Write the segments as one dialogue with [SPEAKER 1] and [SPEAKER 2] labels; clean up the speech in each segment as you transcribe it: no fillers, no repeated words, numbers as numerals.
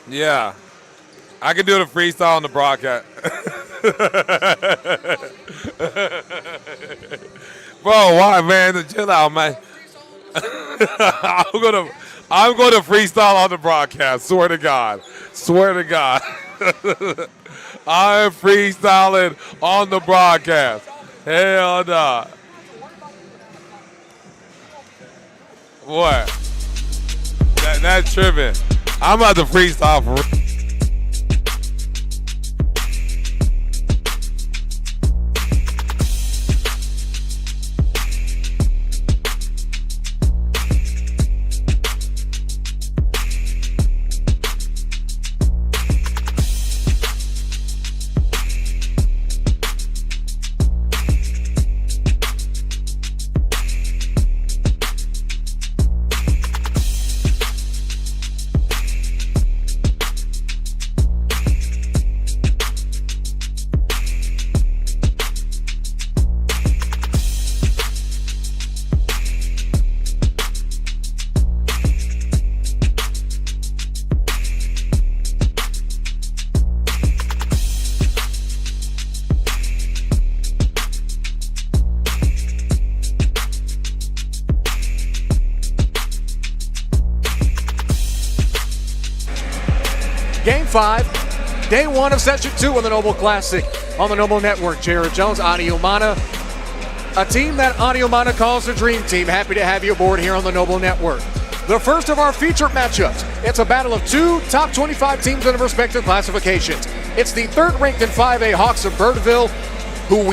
[SPEAKER 1] Yeah. I can do the freestyle on the broadcast. Bro, why, man? Chill out, man. I'm gonna freestyle on the broadcast. Swear to God. Swear to God. I'm freestyling on the broadcast. Hell nah. What? That's tripping. I'm about to freestyle for real.
[SPEAKER 2] Game 5, Day 1 of Session 2 on the Noble Classic on the Noble Network. Jared Jones, Ani Umana, a team that Ani Umana calls the Dream Team. Happy to have you aboard here on the Noble Network. The first of our featured matchups. It's a battle of two top 25 teams in their respective classifications. It's the third-ranked in 5A Hawks of Birdville, who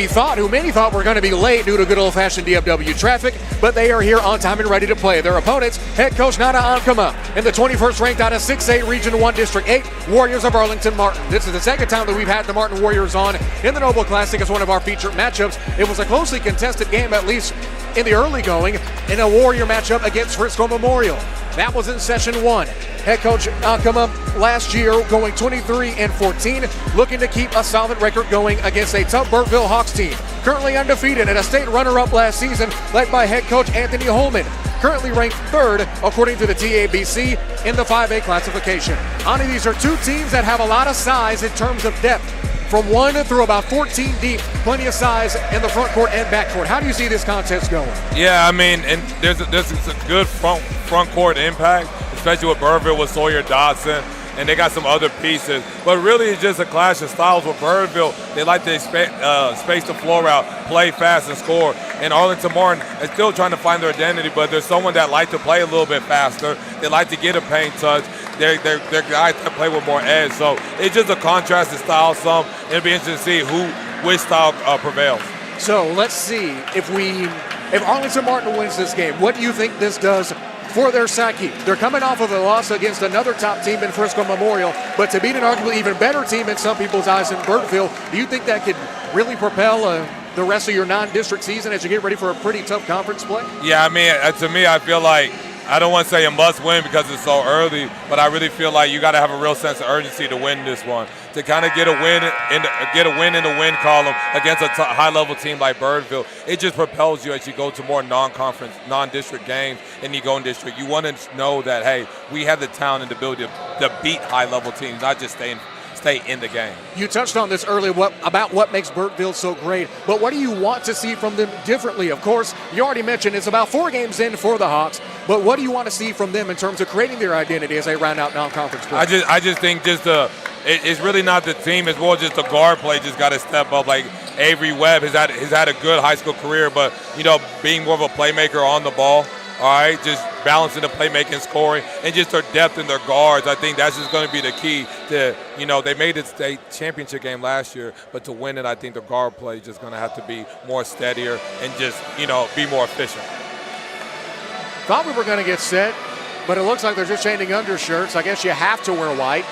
[SPEAKER 2] many thought were going to be late due to good old-fashioned DFW traffic, but they are here on time and ready to play. Their opponents, head coach Nana Ankama, and the 21st ranked out of 6A Region 1 District 8 Warriors of Arlington Martin. This is the second time that we've had the Martin Warriors on in the Noble Classic as one of our featured matchups. It was a closely contested game, at least in the early going, in a Warrior matchup against Frisco Memorial. That was in Session 1. Head coach Ankama last year going 23-14, looking to keep a solid record going against a tough Birdville Hawks team. Currently undefeated and a state runner-up last season, led by head coach Anthony Holman. Currently ranked third, according to the TABC, in the 5A classification. Ani, these are two teams that have a lot of size in terms of depth. From 1 through about 14 deep, plenty of size in the front court and back court. How do you see this contest going?
[SPEAKER 1] Yeah, I mean, and there's a good front court impact, especially with Birdville with Sawyer Dodson, and they got some other pieces. But really, it's just a clash of styles with Birdville. They like to space the floor out, play fast, and score. And Arlington Martin is still trying to find their identity, but there's someone that like to play a little bit faster. They like to get a paint touch. They're guys that play with more edge. So it's just a contrasted style. It'll be interesting to see which style prevails.
[SPEAKER 2] So let's see if Arlington Martin wins this game. What do you think this does for their psyche? They're coming off of a loss against another top team in Frisco Memorial, but to beat an arguably even better team in some people's eyes in Birdville, do you think that could really propel the rest of your non-district season as you get ready for a pretty tough conference play?
[SPEAKER 1] Yeah, I mean, to me, I feel like, I don't want to say a must win because it's so early, but I really feel like you got to have a real sense of urgency to win this one. To kind of get a win in the win column against a high-level team like Birdville, it just propels you as you go to more non-conference, non-district games, and you go in district. You want to know that, hey, we have the talent and the ability to beat high-level teams, not just stay in the game.
[SPEAKER 2] You touched on this earlier about what makes Birdville so great, but what do you want to see from them differently? Of course, you already mentioned it's about 4 games in for the Hawks, but what do you want to see from them in terms of creating their identity as they round out non-conference play?
[SPEAKER 1] I just think it's really not the team, it's more just the guard play just got to step up. Like Avery Webb has had a good high school career, but being more of a playmaker on the ball. All right, just balancing the playmaking, scoring, and just their depth in their guards. I think that's just going to be the key to, they made it state championship game last year, but to win it, I think the guard play is just going to have to be more steadier and just, be more efficient.
[SPEAKER 2] Thought we were going to get set, but it looks like they're just changing undershirts. I guess you have to wear white.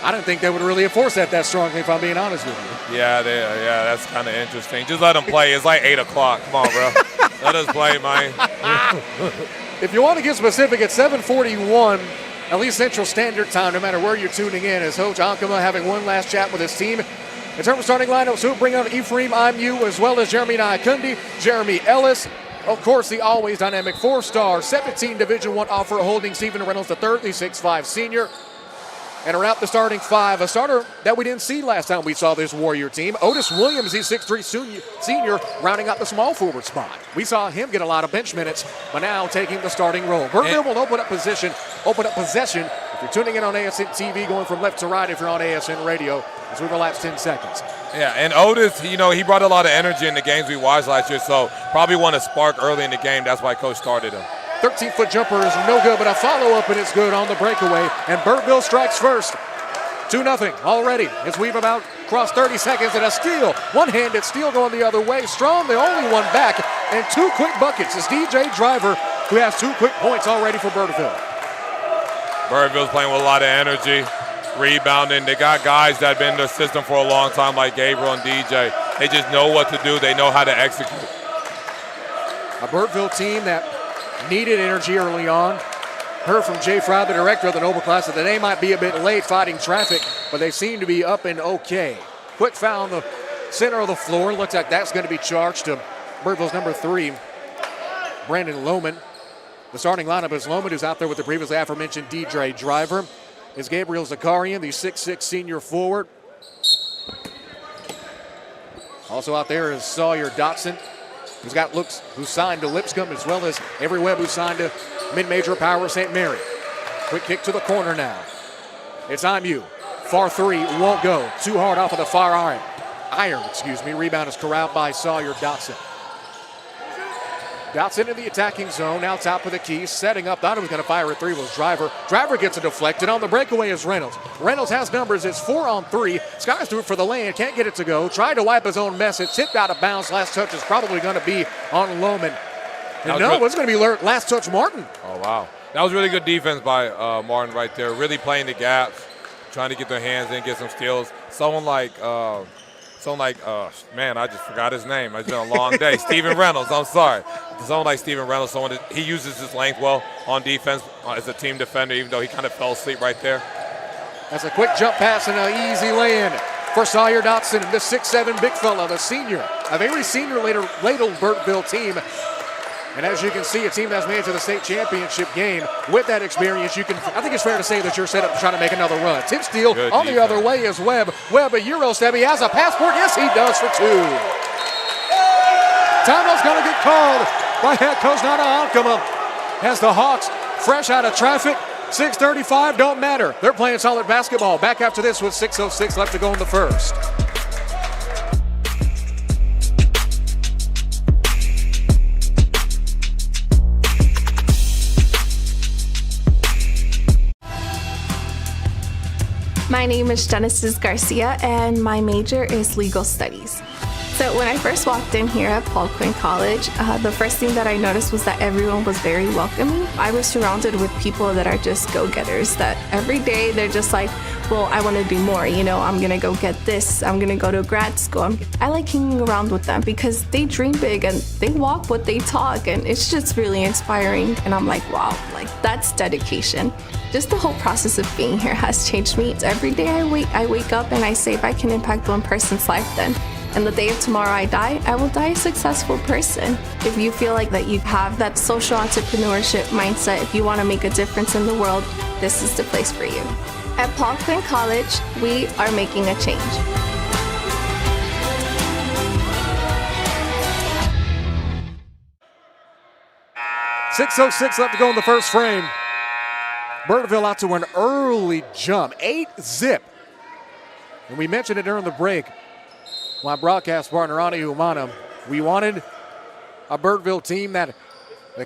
[SPEAKER 2] I didn't think they would really enforce that strongly, if I'm being honest with you.
[SPEAKER 1] Yeah, that's kind of interesting. Just let them play. It's like 8 o'clock. Come on, bro. Let us play, man.
[SPEAKER 2] If you want to get specific, it's 7:41, at least Central Standard Time, no matter where you're tuning in, as Coach Ankama having one last chat with his team. In terms of starting lineups, we'll bring on Ephraim Imu as well as Jeremy Nyakundi, Jeremy Ellis. Of course, the always dynamic 4-star, 17 Division I offer holding Stephen Reynolds III, the 6'5 senior. And around the starting five, a starter that we didn't see last time we saw this Warrior team. Otis Williams, he's 6'3" senior, rounding out the small forward spot. We saw him get a lot of bench minutes, but now taking the starting role. Birdville will open up possession. If you're tuning in on ASN TV, going from left to right if you're on ASN radio, as we relax 10 seconds.
[SPEAKER 1] Yeah, and Otis, he brought a lot of energy in the games we watched last year, so probably want to spark early in the game. That's why Coach started him.
[SPEAKER 2] 13-foot jumper is no good, but a follow-up and it's good on the breakaway. And Birdville strikes first. 2-0 already as we've about crossed 30 seconds and a steal. One-handed steal going the other way. Strong, the only one back. And 2 quick buckets is DJ Driver, who has 2 quick points already for Birdville.
[SPEAKER 1] Birdville's playing with a lot of energy, rebounding. They got guys that have been in the system for a long time like Gabriel and DJ. They just know what to do. They know how to execute.
[SPEAKER 2] A Birdville team that needed energy early on. Heard from Jay Fry, the director of the Noble class, that they might be a bit late fighting traffic, but they seem to be up and okay. Quick foul in the center of the floor. Looks like that's going to be charged to Birdville's number 3, Brandon Lohman. The starting lineup is Lohman, who's out there with the previously aforementioned DJ Driver. Is Gabriel Zakarian, the 6'6" senior forward. Also out there is Sawyer Dotson, who's signed to Lipscomb, as well as Avery Webb, who's signed to mid-major Power St. Mary. Quick kick to the corner now. It's IMU. Far 3 won't go. Too hard off of the far iron. Rebound is corralled by Sawyer Dotson. Dotson in the attacking zone, now top of the key, setting up. Thought he was going to fire a 3 was Driver. Driver gets it deflected. On the breakaway is Reynolds. Reynolds has numbers. It's 4 on 3. Skies through it for the lane. Can't get it to go. Tried to wipe his own mess. It tipped out of bounds. Last touch is probably going to be on Lohman. It's going to be last touch Martin.
[SPEAKER 1] Oh, wow. That was really good defense by Martin right there. Really playing the gaps, trying to get their hands in, get some steals. Someone like, man, I just forgot his name. It's been a long day. Steven Reynolds, I'm sorry. Someone like Steven Reynolds, he uses his length well on defense as a team defender, even though he kind of fell asleep right there.
[SPEAKER 2] That's a quick jump pass and an easy lay-in for Sawyer Dotson, the 6'7" big fella, the senior. A very senior-laden Birdville team. And as you can see, a team that's made it to the state championship game. With that experience, I think it's fair to say that you're set up to try to make another run. Tip steal
[SPEAKER 1] good
[SPEAKER 2] on
[SPEAKER 1] defense.
[SPEAKER 2] The other way is Webb. Webb, a Euro step. He has a passport. Yes, he does for 2. Timeout's going to get called by head coach Nana Alcama. As the Hawks, fresh out of traffic, 6:35, don't matter. They're playing solid basketball. Back after this with 6:06 left to go in the first.
[SPEAKER 3] My name is Genesis Garcia, and my major is legal studies. So when I first walked in here at Paul Quinn College, the first thing that I noticed was that everyone was very welcoming. I was surrounded with people that are just go-getters, that every day they're just like, well, I want to do more, I'm going to go get this, I'm going to go to grad school. I like hanging around with them because they dream big and they walk what they talk, and it's just really inspiring. And I'm like, wow, that's dedication. Just the whole process of being here has changed me. Every day I wake up and I say, if I can impact one person's life, then and the day of tomorrow I die, I will die a successful person. If you feel like that you have that social entrepreneurship mindset, if you want to make a difference in the world, this is the place for you. At Paul Quinn College, we are making a change.
[SPEAKER 2] .606 left to go in the first frame. Birdville out to an early jump, 8-zip. And we mentioned it during the break. My broadcast partner, Ani Umana, we wanted a Birdville team that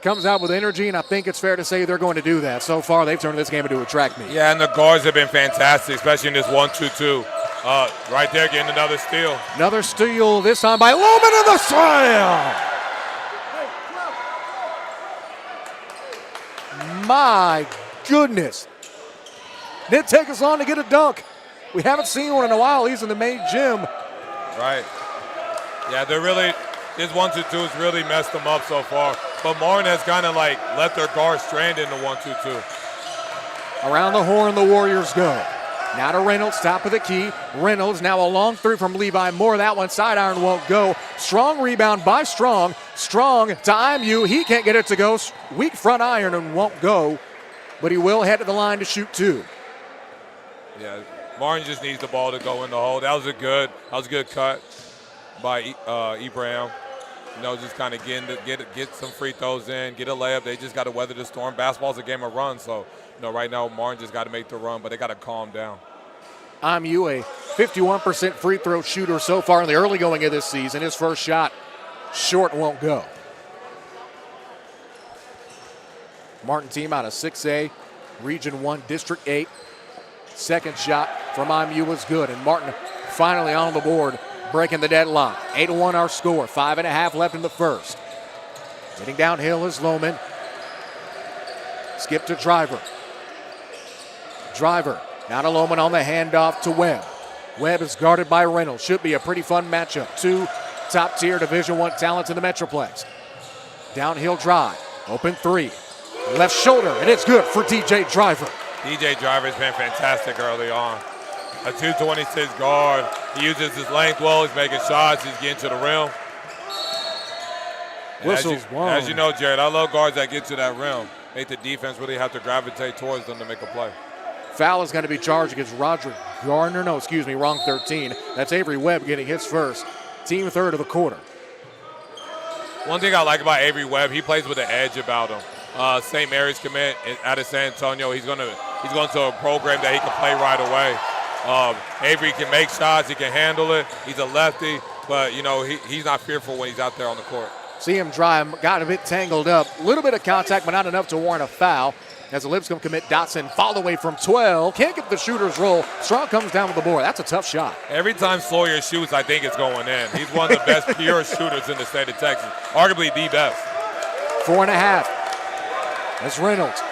[SPEAKER 2] comes out with energy, and I think it's fair to say they're going to do that. So far, they've turned this game into a track meet.
[SPEAKER 1] Yeah, and the guards have been fantastic, especially in this 1-2-2. Right there, getting another steal.
[SPEAKER 2] Another steal, this time by Lohman in the slam. My goodness. Didn't take us long to get a dunk. We haven't seen one in a while. He's in the main gym.
[SPEAKER 1] Right. Yeah, this 1-2-2 has really messed them up so far. But Martin has kind of let their guards strand in the 1-2-2.
[SPEAKER 2] Around the horn, the Warriors go. Now to Reynolds, top of the key. Reynolds now a long 3 from Levi Moore. That one side iron won't go. Strong rebound by Strong. Strong to IMU. He can't get it to go. Weak front iron and won't go. But he will head to the line to shoot 2.
[SPEAKER 1] Yeah, Martin just needs the ball to go in the hole. That was a good cut by Ibrahim. Just kind of get some free throws in, get a layup. They just got to weather the storm. Basketball's a game of runs, so right now Martin just got to make the run, but they got to calm down.
[SPEAKER 2] IMU, a 51% free throw shooter so far in the early going of this season. His first shot short, won't go. Martin team out of 6A, Region 1, District 8. Second shot from IMU was good, and Martin finally on the board, breaking the deadline. 8-1 our score, 5.5 left in the first. Getting downhill is Lohman. Skip to Driver. Driver, now to Lohman on the handoff to Webb. Webb is guarded by Reynolds. Should be a pretty fun matchup. Two top-tier Division I talents in the Metroplex. Downhill drive, open three. Left shoulder, and it's good for DJ Driver.
[SPEAKER 1] DJ Driver's been fantastic early on. A 226 guard. He uses his length well. He's making shots. He's getting to the rim.
[SPEAKER 2] Whistles,
[SPEAKER 1] as you know, Jared, I love guards that get to that rim. Make the defense really have to gravitate towards them to make a play.
[SPEAKER 2] Foul is going to be charged against Roderick Gardner. No, excuse me, wrong 13. That's Avery Webb getting his first. Team third of the quarter.
[SPEAKER 1] One thing I like about Avery Webb, he plays with an edge about him. St. Mary's commit out of San Antonio. He's going to a program that he can play right away. Avery can make shots. He can handle it. He's a lefty, but, he's not fearful when he's out there on the court.
[SPEAKER 2] See him drive, got a bit tangled up. A little bit of contact, but not enough to warrant a foul. As the Lipscomb commit, Dotson fall away from 12. Can't get the shooter's roll. Strong comes down with the board. That's a tough shot.
[SPEAKER 1] Every time Sawyer shoots, I think it's going in. He's one of the best pure shooters in the state of Texas. Arguably the best.
[SPEAKER 2] 4.5. That's Reynolds.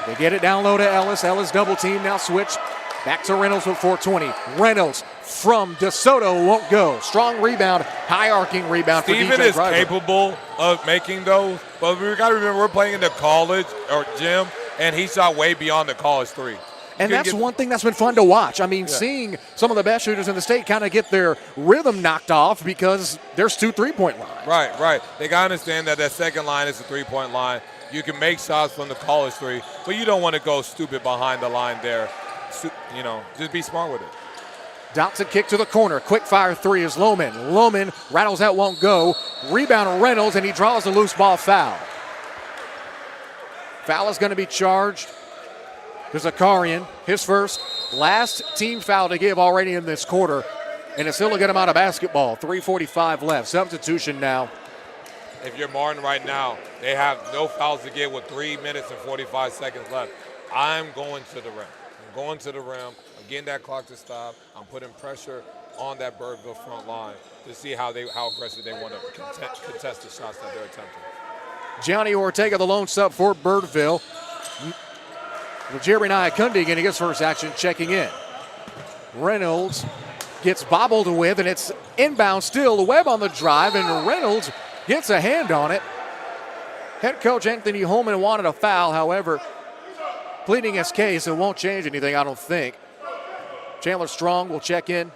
[SPEAKER 2] They get it down low to Ellis. Ellis double team, now switch. Back to Reynolds with 4:20. Reynolds from DeSoto won't go. Strong rebound, high arcing rebound for
[SPEAKER 1] Steven
[SPEAKER 2] DJ
[SPEAKER 1] is
[SPEAKER 2] Driver.
[SPEAKER 1] capable of making those, but we got to remember we're playing in the college or gym, and he shot way beyond the college three.
[SPEAKER 2] And that's one thing that's been fun to watch. I mean, seeing some of the best shooters in the state kind of get their rhythm knocked off because there's 2 3-point lines.
[SPEAKER 1] Right. They got to understand that second line is a 3-point line. You can make shots from the college three, but you don't want to go stupid behind the line there. Just be smart with it.
[SPEAKER 2] Dotson kick to the corner. Quick fire three is Lohman. Lohman rattles that, won't go. Rebound Reynolds, and he draws a loose ball foul. Foul is going to be charged to Zakarian. His first, last team foul to give already in this quarter. And it's still a good amount of basketball. 3:45 left. Substitution now.
[SPEAKER 1] If you're Martin right now, they have no fouls to give with 3 minutes and 45 seconds left. I'm going to the rim. Going to the rim, I'm getting that clock to stop. I'm putting pressure on that Birdville front line to see how aggressive they want to contest the shots that they're attempting.
[SPEAKER 2] Johnny Ortega, the lone sub for Birdville. Jerry Nyakundi getting his first action, checking in. Reynolds gets bobbled with, and it's inbound still. Webb on the drive, and Reynolds gets a hand on it. Head coach Anthony Holman wanted a foul, however, pleading his case, it won't change anything, I don't think. Chandler Strong will check in.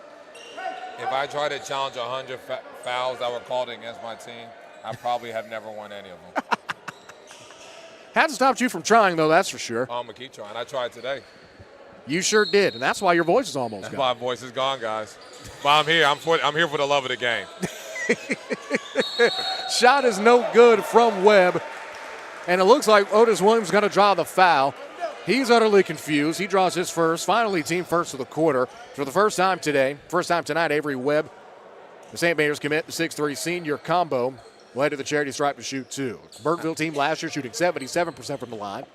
[SPEAKER 1] If I try to challenge 100 fouls that were called against my team, I probably have never won any of them.
[SPEAKER 2] Hasn't stopped you from trying, though, that's for sure.
[SPEAKER 1] I'm going to keep trying. I tried today.
[SPEAKER 2] You sure did, and that's why your voice is almost
[SPEAKER 1] gone.
[SPEAKER 2] gone.
[SPEAKER 1] My voice is gone, guys. But I'm here. I'm here for the love of the game.
[SPEAKER 2] Shot is no good from Webb, and it looks like Otis Williams is going to draw the foul. He's utterly confused. He draws his first. Finally, team first of the quarter. For the first time tonight, Avery Webb, the St. Mary's commit, the 6'3 senior combo, will head to the charity stripe to shoot 2. Birdville team last year shooting 77% from the line.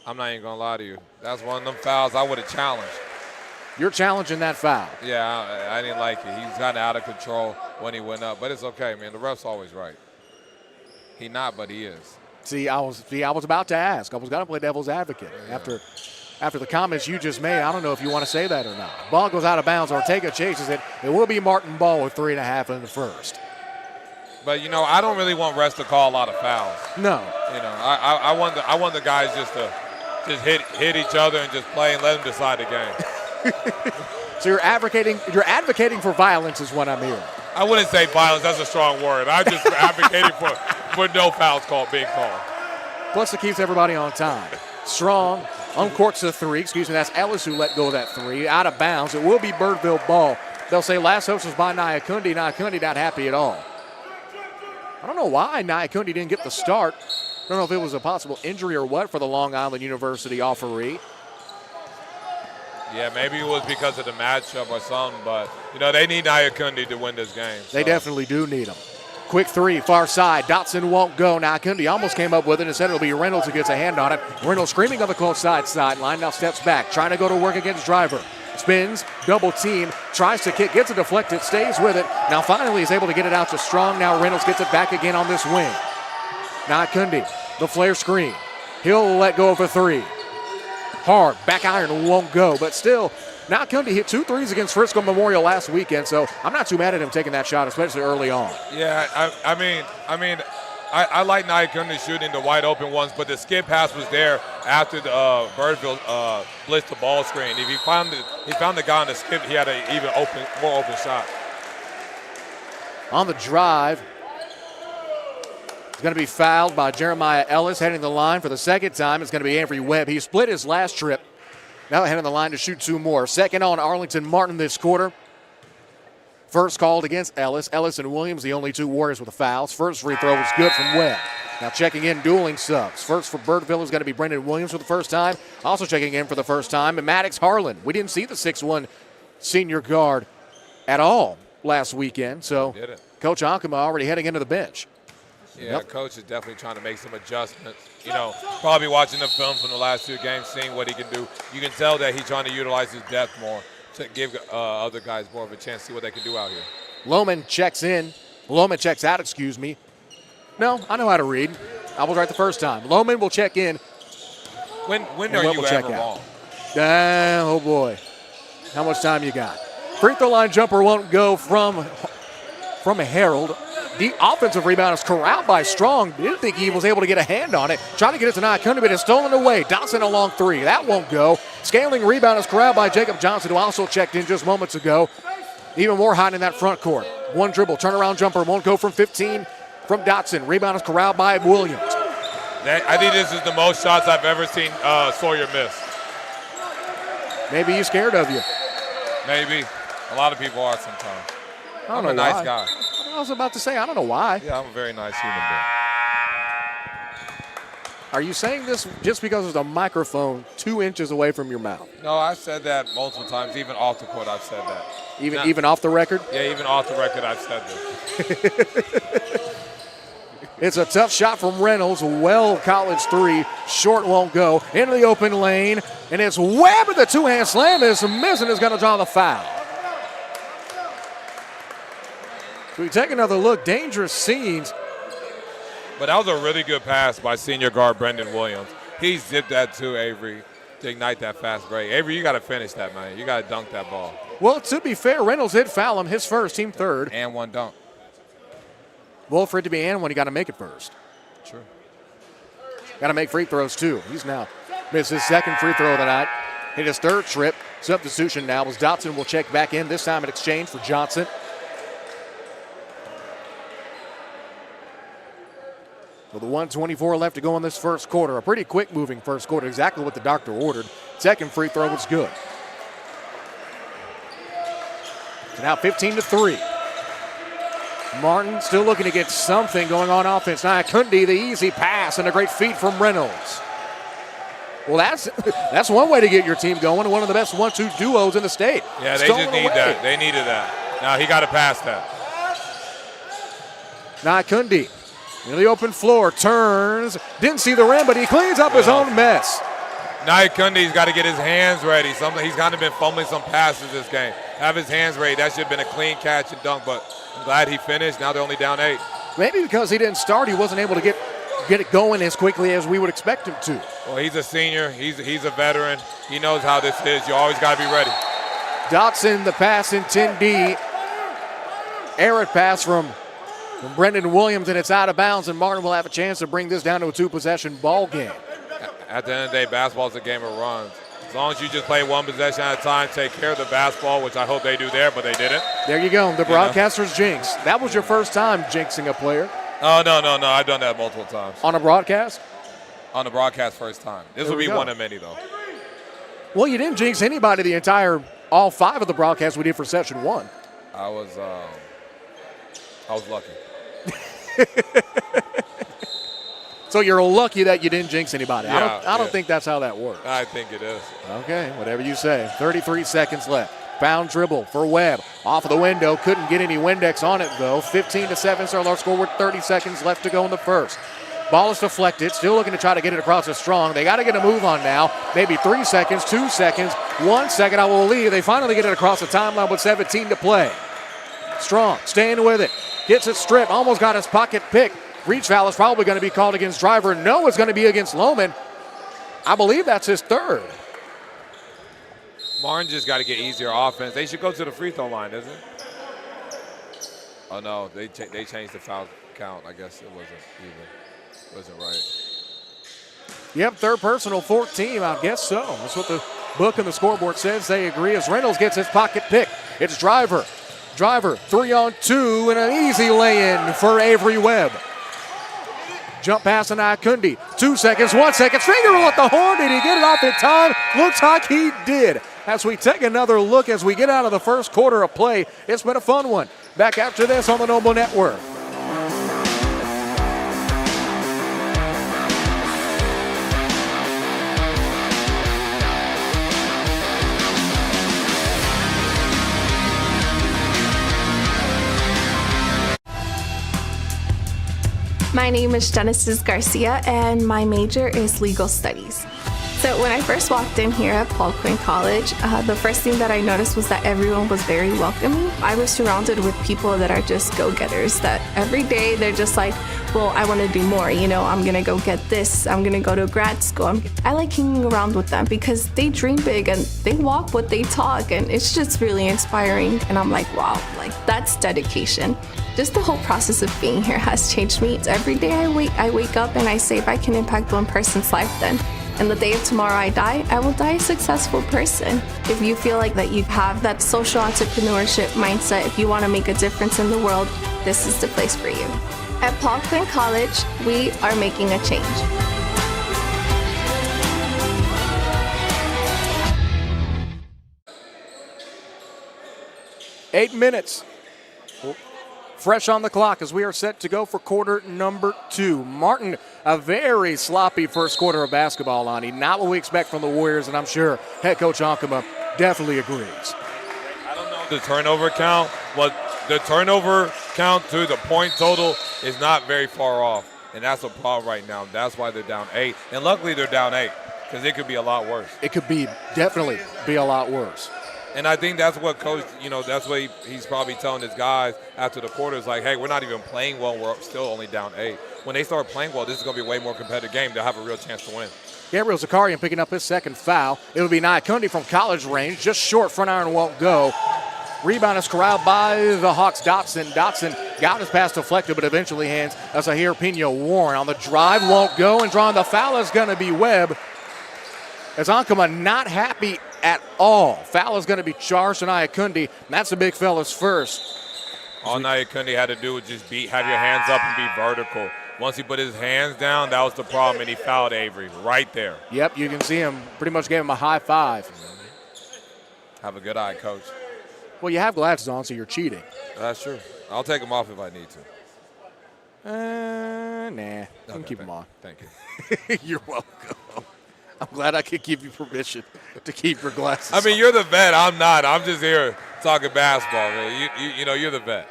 [SPEAKER 1] I'm not even going to lie to you. That's one of them fouls I would have challenged.
[SPEAKER 2] You're challenging that foul.
[SPEAKER 1] Yeah, I didn't like it. He's gotten out of control when he went up. But it's okay, man. The ref's always right. He not, but he is.
[SPEAKER 2] See, I was about to ask. I was going to play devil's advocate. Yeah. After the comments you just made, I don't know if you want to say that or not. Ball goes out of bounds. Ortega chases it. It will be Martin Ball with 3.5 in the first.
[SPEAKER 1] But, I don't really want refs to call a lot of fouls.
[SPEAKER 2] No.
[SPEAKER 1] I want the guys just to hit each other and just play and let them decide the game.
[SPEAKER 2] So you're advocating for violence is what I'm hearing.
[SPEAKER 1] I wouldn't say violence. That's a strong word. I'm just advocating for no fouls being called.
[SPEAKER 2] Plus it keeps everybody on time. Strong Uncorks the three. Excuse me, that's Ellis who let go of that three. Out of bounds. It will be Birdville ball. They'll say last host was by Nyakundi. Nyakundi not happy at all. I don't know why Nyakundi didn't get the start. I don't know if it was a possible injury or what for the Long Island University offeree.
[SPEAKER 1] Yeah, maybe it was because of the matchup or something, but, they need Nyakundi to win this game.
[SPEAKER 2] They definitely do need him. Quick three, far side. Dotson won't go. Nyakundi almost came up with it. Instead, it'll be Reynolds who gets a hand on it. Reynolds screaming on the close sideline. Now steps back, trying to go to work against Driver. Spins, double team, tries to kick, gets it deflected, stays with it. Now finally he's able to get it out to Strong. Now Reynolds gets it back again on this wing. Nyakundi, the flare screen. He'll let go of a three. Hard, back iron won't go, but still, Nyakundi hit 2 threes against Frisco Memorial last weekend, so I'm not too mad at him taking that shot, especially early on.
[SPEAKER 1] Yeah, I like Nyakundi shooting the wide open ones, but the skip pass was there after the Birdville blitzed the ball screen. If he found the guy on the skip, he had an even more open shot.
[SPEAKER 2] On the drive, he's going to be fouled by Jeremiah Ellis, heading the line for the second time. It's going to be Avery Webb. He split his last trip. Now heading the line to shoot 2 more. Second on Arlington Martin this quarter. First called against Ellis. Ellis and Williams, the only 2 Warriors with the fouls. First free throw was good from Webb. Now checking in, dueling subs. First for Birdville is going to be Brendan Williams for the first time. Also checking in for the first time, and Maddox Harlan. We didn't see the 6'1" senior guard at all last weekend, so Coach Ankama already heading into the bench.
[SPEAKER 1] Yeah, Coach is definitely trying to make some adjustments. Probably watching the film from the last 2 games, seeing what he can do. You can tell that he's trying to utilize his depth more to give other guys more of a chance to see what they can do out here.
[SPEAKER 2] Loman checks out, excuse me. No, I know how to read. I was right the first time. Loman will check in.
[SPEAKER 1] When are you ever wrong?
[SPEAKER 2] Oh, boy. How much time you got? Free throw line jumper won't go from Harold. The offensive rebound is corralled by Strong. Didn't think he was able to get a hand on it. Trying to get it to Nyakundi, but it's stolen away. Dotson a long 3. That won't go. Scaling rebound is corralled by Jacob Johnson, who also checked in just moments ago. Even more hot in that front court. One dribble, turnaround jumper won't go from 15 from Dotson. Rebound is corralled by Williams.
[SPEAKER 1] I think this is the most shots I've ever seen Sawyer miss.
[SPEAKER 2] Maybe he's scared of you.
[SPEAKER 1] Maybe. A lot of people are sometimes.
[SPEAKER 2] I'm
[SPEAKER 1] a nice guy.
[SPEAKER 2] I was about to say, I don't know why.
[SPEAKER 1] Yeah, I'm a very nice human being.
[SPEAKER 2] Are you saying this just because there's a microphone 2 inches away from your mouth?
[SPEAKER 1] No, I've said that multiple times. Even off the court, I've said that.
[SPEAKER 2] Even off the record?
[SPEAKER 1] Yeah, even off the record, I've said this.
[SPEAKER 2] It's a tough shot from Reynolds. Well, college 3. Short won't go. Into the open lane. And it's Webb with the 2-hand slam. Is missing, is going to draw the foul. We take another look. Dangerous scenes.
[SPEAKER 1] But that was a really good pass by senior guard Brendan Williams. He zipped that to Avery to ignite that fast break. Avery, you got to finish that, man. You got to dunk that ball.
[SPEAKER 2] Well, to be fair, Reynolds did foul him, his first, team third.
[SPEAKER 1] And 1 dunk.
[SPEAKER 2] Well, for it to be and 1, you got to make it first.
[SPEAKER 1] True.
[SPEAKER 2] Got to make free throws, too. He's now missed his second free throw of the night. Hit his 3rd trip. Substitution now as Dotson will check back in, this time in exchange for Johnson. With the 1:24 left to go in this first quarter. A pretty quick moving first quarter, exactly what the doctor ordered. Second free throw was good. So now 15-3. Martin still looking to get something going on offense. Nyakundi, the easy pass and a great feed from Reynolds. Well, that's one way to get your team going. One of the best 1-2 duos in the state.
[SPEAKER 1] Yeah, they just need that. They needed that. Now he got to pass that.
[SPEAKER 2] Nyakundi. In the open floor, turns, didn't see the rim, but he cleans up his own mess.
[SPEAKER 1] Nyakundi's got to get his hands ready. He's kind of been fumbling some passes this game. Have his hands ready. That should have been a clean catch and dunk, but I'm glad he finished. Now they're only down 8.
[SPEAKER 2] Maybe because he didn't start, he wasn't able to get it going as quickly as we would expect him to.
[SPEAKER 1] Well, he's a senior. He's a veteran. He knows how this is. You always got to be ready.
[SPEAKER 2] Dotson, the pass in 10D. Errant pass from Brendan Williams, and it's out of bounds, and Martin will have a chance to bring this down to a 2-possession ball game.
[SPEAKER 1] At the end of the day, basketball is a game of runs. As long as you just play one possession at a time, take care of the basketball, which I hope they do there, but they didn't.
[SPEAKER 2] There you go, the broadcaster's jinx. That was your first time jinxing a player.
[SPEAKER 1] Oh, no. I've done that multiple times.
[SPEAKER 2] On a broadcast?
[SPEAKER 1] On the broadcast first time. This will be one of many, though.
[SPEAKER 2] Well, you didn't jinx anybody the entire, all 5 of the broadcasts we did for session 1.
[SPEAKER 1] I was lucky.
[SPEAKER 2] So you're lucky that you didn't jinx anybody.
[SPEAKER 1] Yeah,
[SPEAKER 2] I don't think that's how that works.
[SPEAKER 1] I think it is.
[SPEAKER 2] Okay, whatever you say. 33 seconds left. Found dribble for Webb. Off of the window. Couldn't get any Windex on it, though. 15-7, Starlar score with 30 seconds left to go in the first. Ball is deflected. Still looking to try to get it across the Strong. They got to get a move on now. Maybe 3 seconds, 2 seconds, 1 second. I will leave. They finally get it across the timeline with 17 to play. Strong staying with it. Gets it stripped. Almost got his pocket picked. Reach foul is probably going to be called against Driver. No, it's going to be against Lohman. I believe that's his third.
[SPEAKER 1] Martin just got to get easier offense. They should go to the free throw line, isn't it? Oh, no. They changed the foul count. I guess it wasn't even. It wasn't right.
[SPEAKER 2] Yep, third personal, 14. I guess so. That's what the book and the scoreboard says. They agree as Reynolds gets his pocket pick. It's Driver. Driver, 3-on-2, and an easy lay-in for Avery Webb. Jump pass on Iakundi. 2 seconds, 1 second. Finger roll at the horn. Did he get it off in time? Looks like he did. As we take another look as we get out of the first quarter of play, it's been a fun one. Back after this on the Noble Network.
[SPEAKER 3] My name is Genesis Garcia, and my major is legal studies. So when I first walked in here at Paul Quinn College, the first thing that I noticed was that everyone was very welcoming. I was surrounded with people that are just go-getters, that every day they're just like, well, I want to do more, I'm going to go get this, I'm going to go to grad school. I like hanging around with them because they dream big and they walk what they talk, and it's just really inspiring. And I'm like, wow, that's dedication. Just the whole process of being here has changed me. Every day I wake up and I say, if I can impact one person's life, then and the day of tomorrow I die, I will die a successful person. If you feel like that you have that social entrepreneurship mindset, if you want to make a difference in the world, this is the place for you. At Paul Quinn College, we are making a change.
[SPEAKER 2] Eight minutes. Fresh on the clock as we are set to go for quarter number 2. Martin, a very sloppy first quarter of basketball, Lonnie. Not what we expect from the Warriors, and I'm sure head coach Ankama definitely agrees.
[SPEAKER 1] I don't know the turnover count, but the turnover count to the point total is not very far off, and that's a problem right now. That's why they're down 8, and luckily they're down 8 because it could be a lot worse.
[SPEAKER 2] It could definitely be a lot worse.
[SPEAKER 1] And I think that's what coach, that's what he's probably telling his guys after the quarter is like, hey, we're not even playing well. We're still only down 8. When they start playing well, this is going to be a way more competitive game. They'll have a real chance to win.
[SPEAKER 2] Gabriel Zakarian picking up his second foul. It'll be Iakundi from college range. Just short, front iron won't go. Rebound is corralled by the Hawks. Dotson got his pass deflected, but eventually hands Zahir Pino Warren on the drive. Won't go, and drawing the foul is going to be Webb. As Ankama not happy at all. Foul is going to be charged on Iakundi. That's the big fella's first.
[SPEAKER 1] All Iakundi had to do was just have your hands up and be vertical. Once he put his hands down, that was the problem, and he fouled Avery right there.
[SPEAKER 2] Yep, you can see him pretty much gave him a high five.
[SPEAKER 1] Have a good eye, coach.
[SPEAKER 2] Well, you have glasses on, so you're cheating.
[SPEAKER 1] That's true. I'll take them off if I need to.
[SPEAKER 2] Nah. You can keep them on.
[SPEAKER 1] Thank you.
[SPEAKER 2] You're welcome. I'm glad I could give you permission to keep your glasses
[SPEAKER 1] I mean,
[SPEAKER 2] on.
[SPEAKER 1] you're the vet. I'm not. I'm just here talking basketball, man. You're the vet.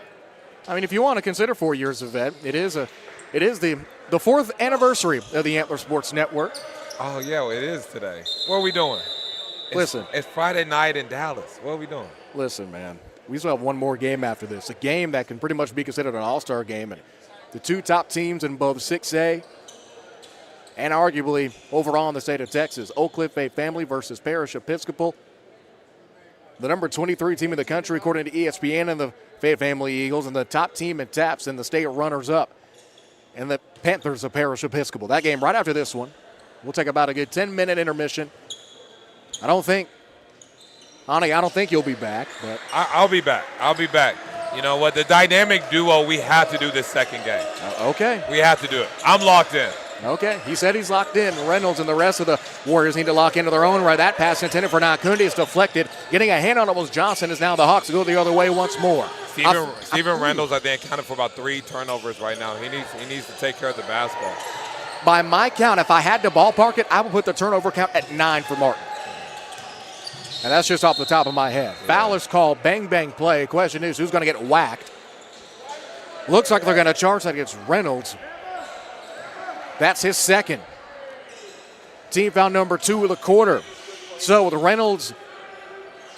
[SPEAKER 2] I mean, if you want to consider 4 years of vet, it is the 4th anniversary of the Antler Sports Network.
[SPEAKER 1] Oh, yeah, well, it is today. What are we doing? It's Friday night in Dallas. What are we doing?
[SPEAKER 2] Listen, man, we still have one more game after this, a game that can pretty much be considered an all-star game. And the 2 top teams in both 6A and arguably overall in the state of Texas, Oak Cliff Faith Family versus Parish Episcopal. The number 23 team in the country, according to ESPN, and the Faith Family Eagles, and the top team in TAPS and the state runners-up, and the Panthers of Parish Episcopal. That game right after this one. We'll take about a good 10-minute intermission. I don't think you'll be back, but
[SPEAKER 1] I'll be back. You know what? The dynamic duo, we have to do this second game.
[SPEAKER 2] okay.
[SPEAKER 1] We have to do it. I'm locked in.
[SPEAKER 2] Okay, he said he's locked in. Reynolds and the rest of the Warriors need to lock into their own right. That pass intended for Nakundi is deflected. Getting a hand on it was Johnson, as now the Hawks go the other way once more.
[SPEAKER 1] Steven Reynolds, I think, accounted for about 3 turnovers right now. He needs to take care of the basketball.
[SPEAKER 2] By my count, if I had to ballpark it, I would put the turnover count at 9 for Martin. And that's just off the top of my head. Yeah. Fowler's call, bang, bang play. Question is, who's going to get whacked? Looks like they're going to charge that against Reynolds. That's his second. Team foul number 2 of the quarter. So with Reynolds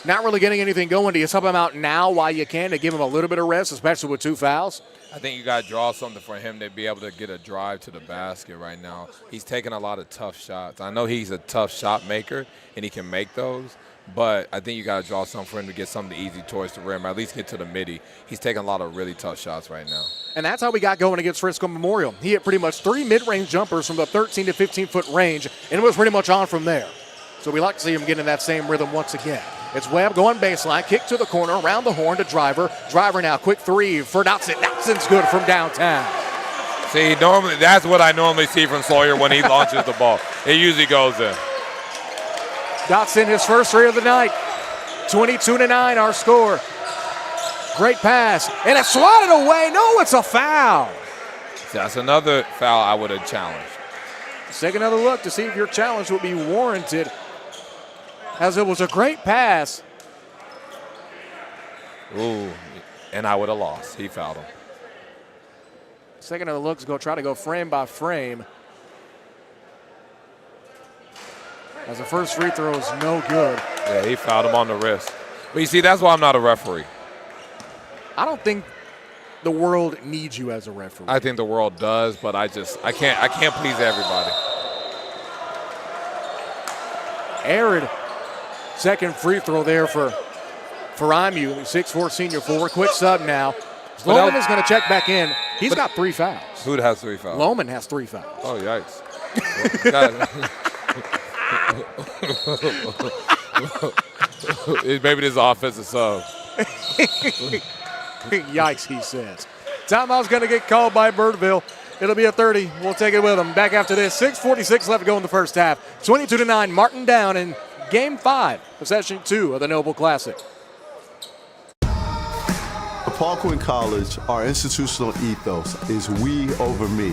[SPEAKER 2] not really getting anything going, do you sub him out now while you can to give him a little bit of rest, especially with 2 fouls?
[SPEAKER 1] I think you got to draw something for him to be able to get a drive to the basket right now. He's taking a lot of tough shots. I know he's a tough shot maker, and he can make those, but I think you got to draw something for him to get something easy towards the rim, or at least get to the midi. He's taking a lot of really tough shots right now.
[SPEAKER 2] And that's how we got going against Frisco Memorial. He hit pretty much 3 mid-range jumpers from the 13 to 15-foot range, and it was pretty much on from there. So we like to see him get in that same rhythm once again. It's Webb going baseline, kick to the corner, around the horn to Driver. Driver now, quick 3 for Dotson. Dotson's good from downtown.
[SPEAKER 1] See, normally that's what I normally see from Sawyer when he launches the ball. It usually goes in.
[SPEAKER 2] Dotson, his first 3 of the night. 22-9, our score. Great pass, and it's swatted away. No, it's a foul.
[SPEAKER 1] That's another foul I would have challenged.
[SPEAKER 2] Let's take another look to see if your challenge would be warranted, as it was a great pass.
[SPEAKER 1] Ooh, and I would have lost. He fouled him.
[SPEAKER 2] Second another look, try to go frame by frame. As the first free throw is no good.
[SPEAKER 1] Yeah, he fouled him on the wrist. But you see, that's why I'm not a referee.
[SPEAKER 2] I don't think the world needs you as a referee.
[SPEAKER 1] I think the world does, but I can't please everybody.
[SPEAKER 2] Arid, second free throw there for IMU, 6'4" senior forward. Quick sub now. Loman is going to check back in. He's got 3 fouls.
[SPEAKER 1] Who has 3 fouls?
[SPEAKER 2] Loman has 3 fouls.
[SPEAKER 1] Oh, yikes. Maybe this offensive sub.
[SPEAKER 2] Yikes, he says. Timeout's going to get called by Birdville. It'll be a 30. We'll take it with them. Back after this. 6:46 left to go in the first half. 22-9, Martin down in Game 5 of Session 2 of the Noble Classic.
[SPEAKER 4] At Paul Quinn College, our institutional ethos is we over me.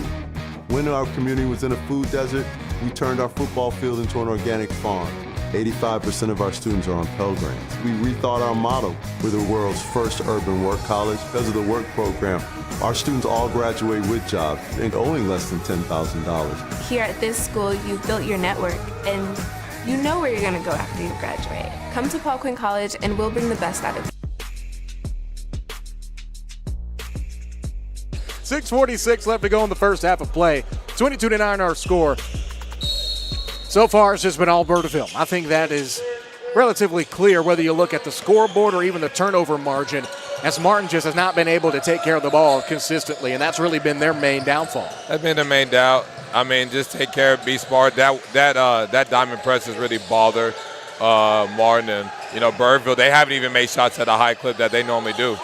[SPEAKER 4] When our community was in a food desert, we turned our football field into an organic farm. 85% of our students are on Pell Grants. We rethought our model. We're the world's first urban work college. Because of the work program, our students all graduate with jobs and owing less than $10,000.
[SPEAKER 3] Here at this school, you've built your network, and you know where you're going to go after you graduate. Come to Paul Quinn College, and we'll bring the best out of you.
[SPEAKER 2] 6:46 left to go in the first half of play. 22-9 our score. So far, it's just been all Birdville. I think that is relatively clear whether you look at the scoreboard or even the turnover margin, as Martin just has not been able to take care of the ball consistently, and that's really been their main downfall.
[SPEAKER 1] That's been their main doubt. I mean, just take care of, be smart. That diamond press has really bothered Martin. And, Birdville, they haven't even made shots at a high clip that they normally do.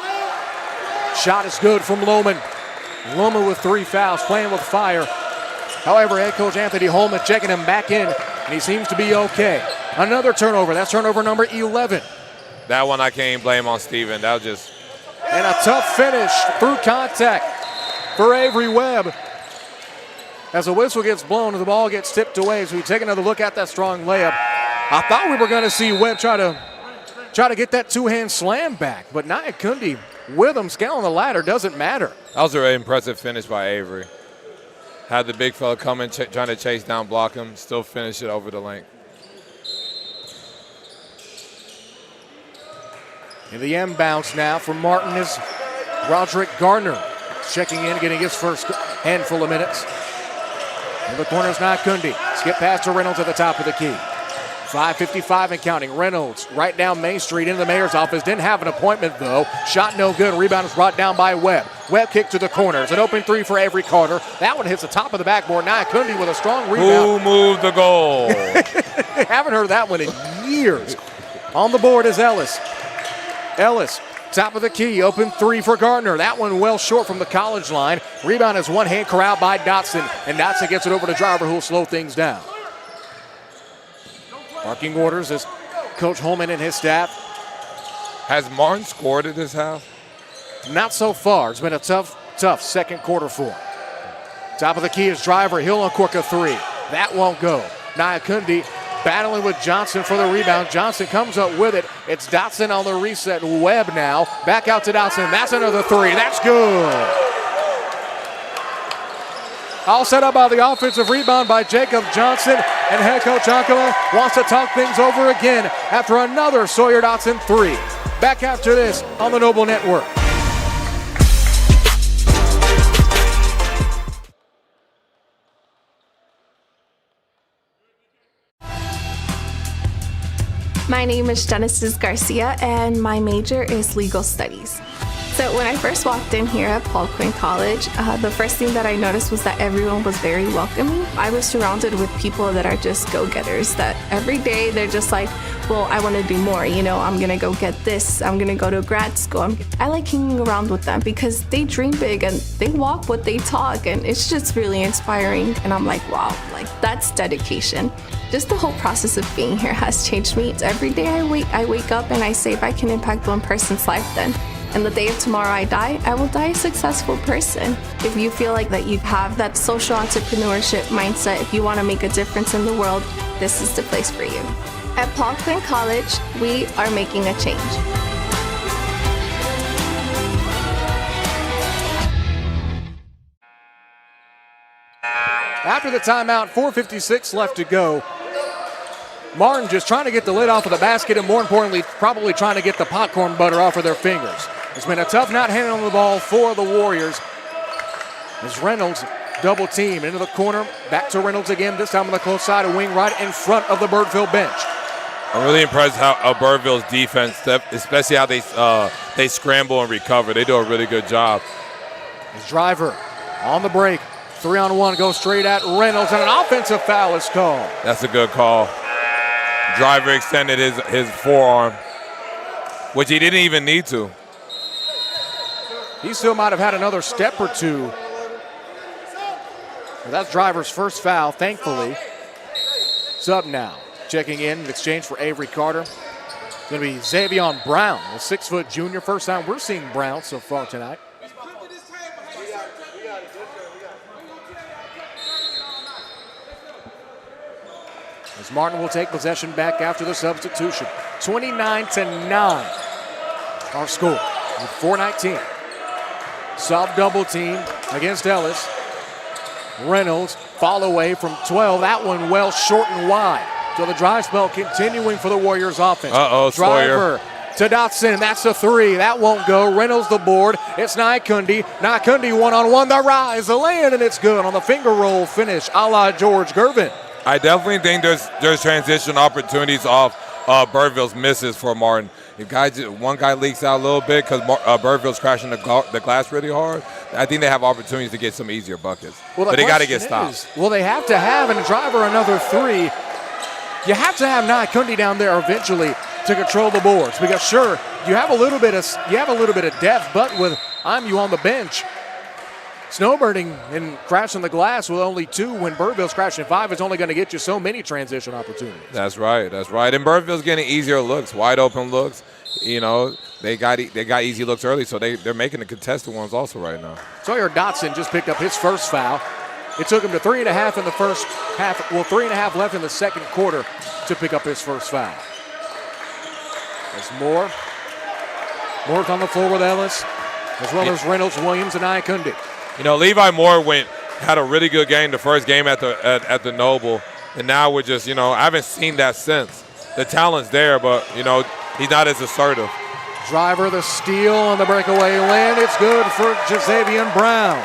[SPEAKER 2] Shot is good from Loman. Loman with 3 fouls, playing with fire. However, head coach Anthony Holman checking him back in, and he seems to be okay. Another turnover. That's turnover number 11.
[SPEAKER 1] That one I can't even blame on Steven. That was just...
[SPEAKER 2] And a tough finish through contact for Avery Webb. As the whistle gets blown, the ball gets tipped away. So we take another look at that strong layup. I thought we were going to see Webb try to get that 2-hand slam back, but Nyakundi with him scaling the ladder doesn't matter.
[SPEAKER 1] That was a really impressive finish by Avery. Had the big fella come in, trying to chase down, block him, still finish it over the length.
[SPEAKER 2] And the inbounds now from Martin is Roderick Gardner. Checking in, getting his first handful of minutes. In the corner is Nyakundi. Skip pass to Reynolds at the top of the key. 5:55 and counting. Reynolds right down Main Street into the mayor's office. Didn't have an appointment, though. Shot no good. Rebound is brought down by Webb. Webb kick to the corner. It's an open 3 for Avery Carter. That one hits the top of the backboard. Nyakundi with a strong rebound.
[SPEAKER 1] Who moved the goal?
[SPEAKER 2] Haven't heard that one in years. On the board is Ellis. Ellis Top of the key, open three for Gardner. That one well short from the college line. Rebound is one hand corralled by Dotson, and Dotson gets it over to Driver, who will slow things down. Barking orders as Coach Holman and his staff.
[SPEAKER 1] Has Martin scored at this half?
[SPEAKER 2] Not so far. It's been a tough second quarter for him. Top of the key is Driver. He'll uncork a three. That won't go. Nyakundi battling with Johnson for the rebound. Johnson comes up with it. It's Dotson on the reset. Webb now. Back out to Dotson. That's another three. That's good. All set up by the offensive rebound by Jacob Johnson. And head coach Ankala wants to talk things over again after another Sawyer Dotson three. Back after this on the Noble Network.
[SPEAKER 3] My name is Genesis Garcia, and my major is legal studies. So when I first walked in here at Paul Quinn College, the first thing that I noticed was that everyone was very welcoming. I was surrounded with people that are just go-getters, that every day they're just like, well, I want to do more, I'm going to go get this, I'm going to go to grad school. I like hanging around with them because they dream big and they walk what they talk, and it's just really inspiring. And I'm like, wow, that's dedication. Just the whole process of being here has changed me. Every day I wake up and I say, if I can impact one person's life, then and the day of tomorrow I die, I will die a successful person. If you feel like that you have that social entrepreneurship mindset, if you want to make a difference in the world, this is the place for you. At Paul Quinn College, we are making a change.
[SPEAKER 2] After the timeout, 4:56 left to go. Martin just trying to get the lid off of the basket, and more importantly, probably trying to get the popcorn butter off of their fingers. It's been a tough night handling the ball for the Warriors. As Reynolds double team into the corner, back to Reynolds again, this time on the close side of wing right in front of the Birdville bench.
[SPEAKER 1] I'm really impressed how Birdville's defense, especially how they scramble and recover. They do a really good job.
[SPEAKER 2] His Driver on the break, 3-on-1, goes straight at Reynolds, and an offensive foul is called.
[SPEAKER 1] That's a good call. Driver extended his forearm, which he didn't even need to.
[SPEAKER 2] He still might have had another step or two. Well, that's Driver's first foul, thankfully. It's up now. Checking in exchange for Avery Carter. It's going to be Xavion Brown, a 6-foot junior. First time we're seeing Brown so far tonight. As Martin will take possession back after the substitution. 29-9, our score with 4:19. Sub double team against Ellis. Reynolds fall away from 12. That one well short and wide. So the drive spell continuing for the Warriors offense. Driver to Dotson. That's a three. That won't go. Reynolds the board. It's Nyakundi. Nyakundi one-on-one. The rise, the land, and it's good on the finger roll finish a la George Gervin.
[SPEAKER 1] I definitely think there's transition opportunities off Birdville's misses for Martin. If one guy leaks out a little bit because Birdville's crashing the glass really hard, I think they have opportunities to get some easier buckets. Well, but they got to get stopped.
[SPEAKER 2] Well, they have to have, and Driver another three. You have to have Nyakundi down there eventually to control the boards, because sure, you have a little bit of depth, but with Imu on the bench, snowbirding and crashing the glass with only two when Birdville's crashing five is only going to get you so many transition opportunities.
[SPEAKER 1] That's right. And Birdville's getting easier looks, wide open looks. They got easy looks early, so they're making the contested ones also right now.
[SPEAKER 2] Sawyer Dotson just picked up his first foul. It took him to 3.5 in the first half, 3.5 left in the second quarter to pick up his first foul. There's Moore's on the floor with Ellis, as well as Reynolds, Williams, and Nyakundi.
[SPEAKER 1] Levi Moore had a really good game the first game at the Noble, and now we're just, I haven't seen that since. The talent's there, but, he's not as assertive.
[SPEAKER 2] Driver, the steal on the breakaway land. It's good for Xavion Brown.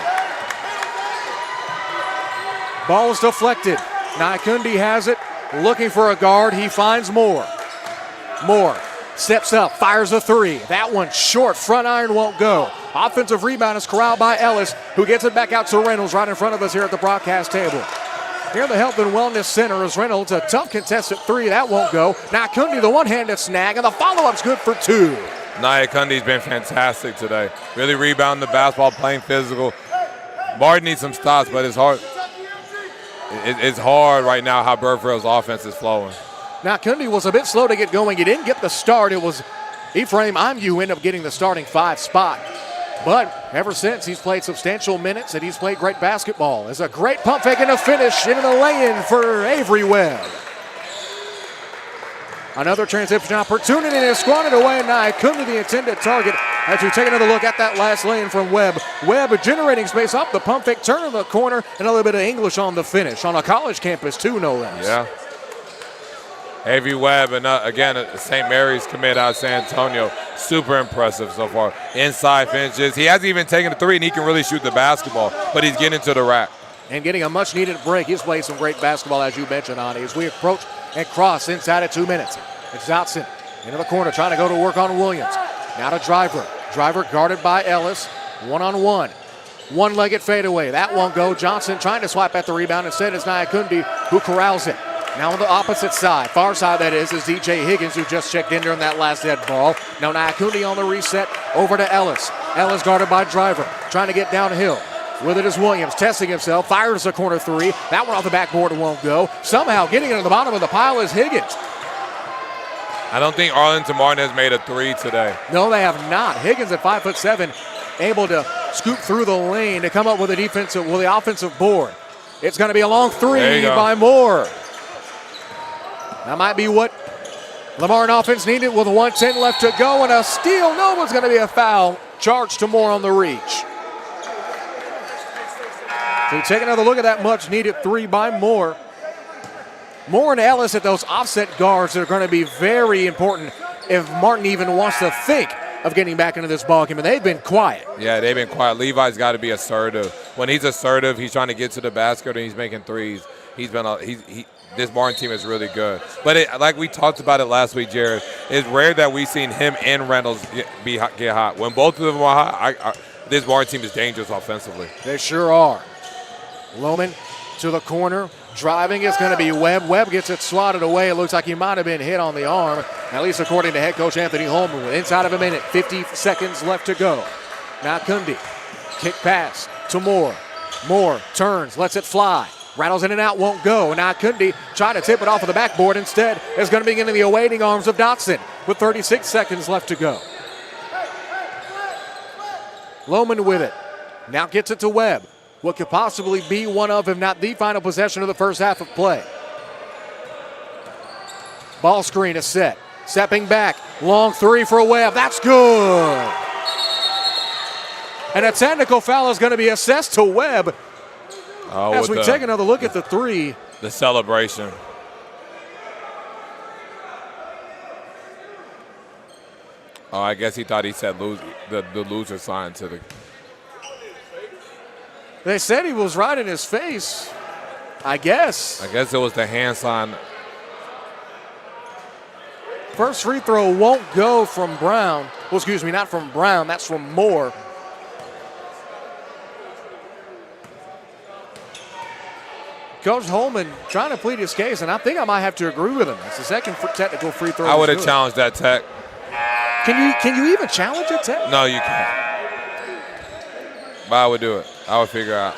[SPEAKER 2] Ball is deflected. Nyakundi has it, looking for a guard. He finds Moore. Moore steps up, fires a three. That one short, front iron won't go. Offensive rebound is corralled by Ellis, who gets it back out to Reynolds right in front of us here at the broadcast table. Here at the Health and Wellness Center is Reynolds, a tough contested three. That won't go. Nyakundi, the one-handed snag, and the follow-up's good for two.
[SPEAKER 1] Nia Kundi's been fantastic today. Really rebounding the basketball, playing physical. Martin needs some stops, but it's hard. It's hard right now how Birdville's offense is flowing.
[SPEAKER 2] Now, Kundi was a bit slow to get going. He didn't get the start. It was Ephraim Amu ended up getting the starting 5 spot. But ever since, he's played substantial minutes and he's played great basketball. It's a great pump fake and a finish into the lay-in for Avery Webb. Another transition opportunity and is squandered away. Nia Kundi, the intended target, as we take another look at that last lane from Webb. Webb generating space up the pump fake, turn in the corner, and a little bit of English on the finish. On a college campus too, no less.
[SPEAKER 1] Yeah. Avery Webb, and again, St. Mary's commit out of San Antonio. Super impressive so far. Inside finishes. He hasn't even taken a 3, and he can really shoot the basketball, but he's getting to the rack.
[SPEAKER 2] And getting a much-needed break. He's played some great basketball, as you mentioned, Ani, as we approach and cross inside of 2 minutes. It's Dotson into the corner, trying to go to work on Williams. Now to Driver. Driver guarded by Ellis. One-on-one. One-legged fadeaway. That won't go. Johnson trying to swipe at the rebound. Instead, it's Nia Kundi who corrals it. Now on the opposite side, far side that is DJ Higgins, who just checked in during that last dead ball. Now Nia Kundi on the reset, over to Ellis. Ellis guarded by Driver, trying to get downhill. With it is Williams, testing himself, fires a corner 3. That one off the backboard won't go. Somehow getting into the bottom of the pile is Higgins.
[SPEAKER 1] I don't think Arlington Martin has made a 3 today.
[SPEAKER 2] No, they have not. Higgins at 5'7", able to scoop through the lane to come up with the offensive board. It's going to be a long 3 by Moore. That might be what Lamar and offense needed with 1:10 left to go, and a steal. No, it's going to be a foul. Charge to Moore on the reach. So take another look at that much-needed 3 by Moore. Moore and Ellis at those offset guards that are going to be very important if Martin even wants to think of getting back into this ballgame, and they've been quiet.
[SPEAKER 1] Yeah, they've been quiet. Levi's got to be assertive. When he's assertive, he's trying to get to the basket and he's making threes. This Martin team is really good. But like we talked about it last week, Jared, it's rare that we've seen him and Reynolds get hot. When both of them are hot, this Martin team is dangerous offensively.
[SPEAKER 2] They sure are. Lohman to the corner. Driving is going to be Webb. Webb gets it swatted away. It looks like he might have been hit on the arm, at least according to head coach Anthony Holman. Inside of a minute, 50 seconds left to go. Now Kundi, kick pass to Moore. Moore turns, lets it fly. Rattles in and out, won't go. Now Kundi trying to tip it off of the backboard. Instead, is going to be in the awaiting arms of Dotson with 36 seconds left to go. Lohman with it. Now gets it to Webb. What could possibly be one of, if not the final possession of the first half of play. Ball screen is set. Stepping back. Long 3 for Webb. That's good. And a technical foul is going to be assessed to Webb. As we take another look at the 3.
[SPEAKER 1] The celebration. Oh, I guess he thought he said the loser sign to the.
[SPEAKER 2] They said he was right in his face. I guess.
[SPEAKER 1] I guess it was the hand sign.
[SPEAKER 2] First free throw won't go from Brown. Well, excuse me, not from Brown. That's from Moore. Coach Holman trying to plead his case, and I think I might have to agree with him. It's the second technical free throw.
[SPEAKER 1] I would have challenged that tech.
[SPEAKER 2] Can you even challenge a tech?
[SPEAKER 1] No, you can't. But I would do it. I would figure out.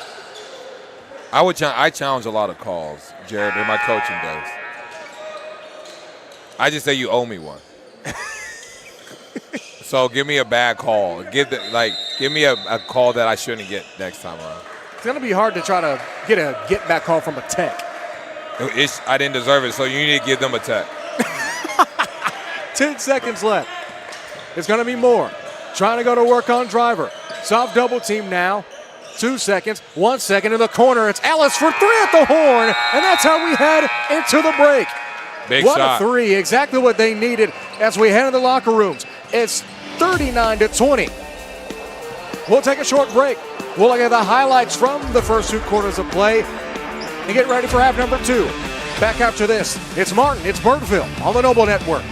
[SPEAKER 1] I challenge a lot of calls, Jared, in my coaching days. I just say you owe me one. So give me a bad call. Give me a call that I shouldn't get next time around.
[SPEAKER 2] It's going to be hard to try to get a get-back call from a tech.
[SPEAKER 1] I didn't deserve it, so you need to give them a tech.
[SPEAKER 2] 10 seconds left. It's going to be Moore trying to go to work on Driver. Soft double team now. 2 seconds, 1 second in the corner. It's Ellis for 3 at the horn, and that's how we head into the break.
[SPEAKER 1] Big
[SPEAKER 2] what
[SPEAKER 1] shot.
[SPEAKER 2] A 3, exactly what they needed as we head into the locker rooms. It's 39-20. We'll take a short break. We'll look at the highlights from the first 2 quarters of play and get ready for half number 2. Back after this, it's Martin, it's Birdville on the Noble Network.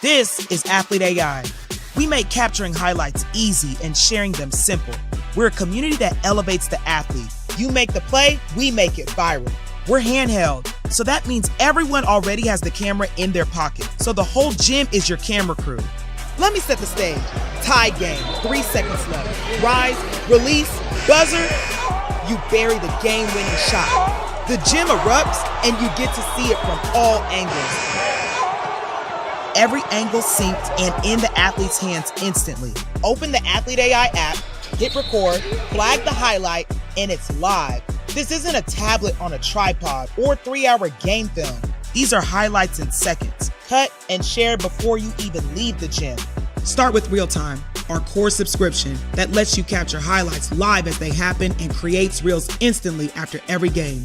[SPEAKER 5] This is Athlete AI. We make capturing highlights easy and sharing them simple. We're a community that elevates the athlete, You make the play, we make it viral. We're handheld, so that means everyone already has the camera in their pocket. So the whole gym is your camera crew. Let me set the stage. Tie game, 3 seconds left. Rise, release, buzzer. You bury the game-winning shot. The gym erupts, and you get to see it from all angles. Every angle synced and in the athlete's hands instantly. Open the Athlete AI app, hit record, flag the highlight, and it's live. This isn't a tablet on a tripod or 3-hour game film. These are highlights in seconds, cut and shared before you even leave the gym. Start with Real Time, our core subscription that lets you capture highlights live as they happen and creates reels instantly after every game.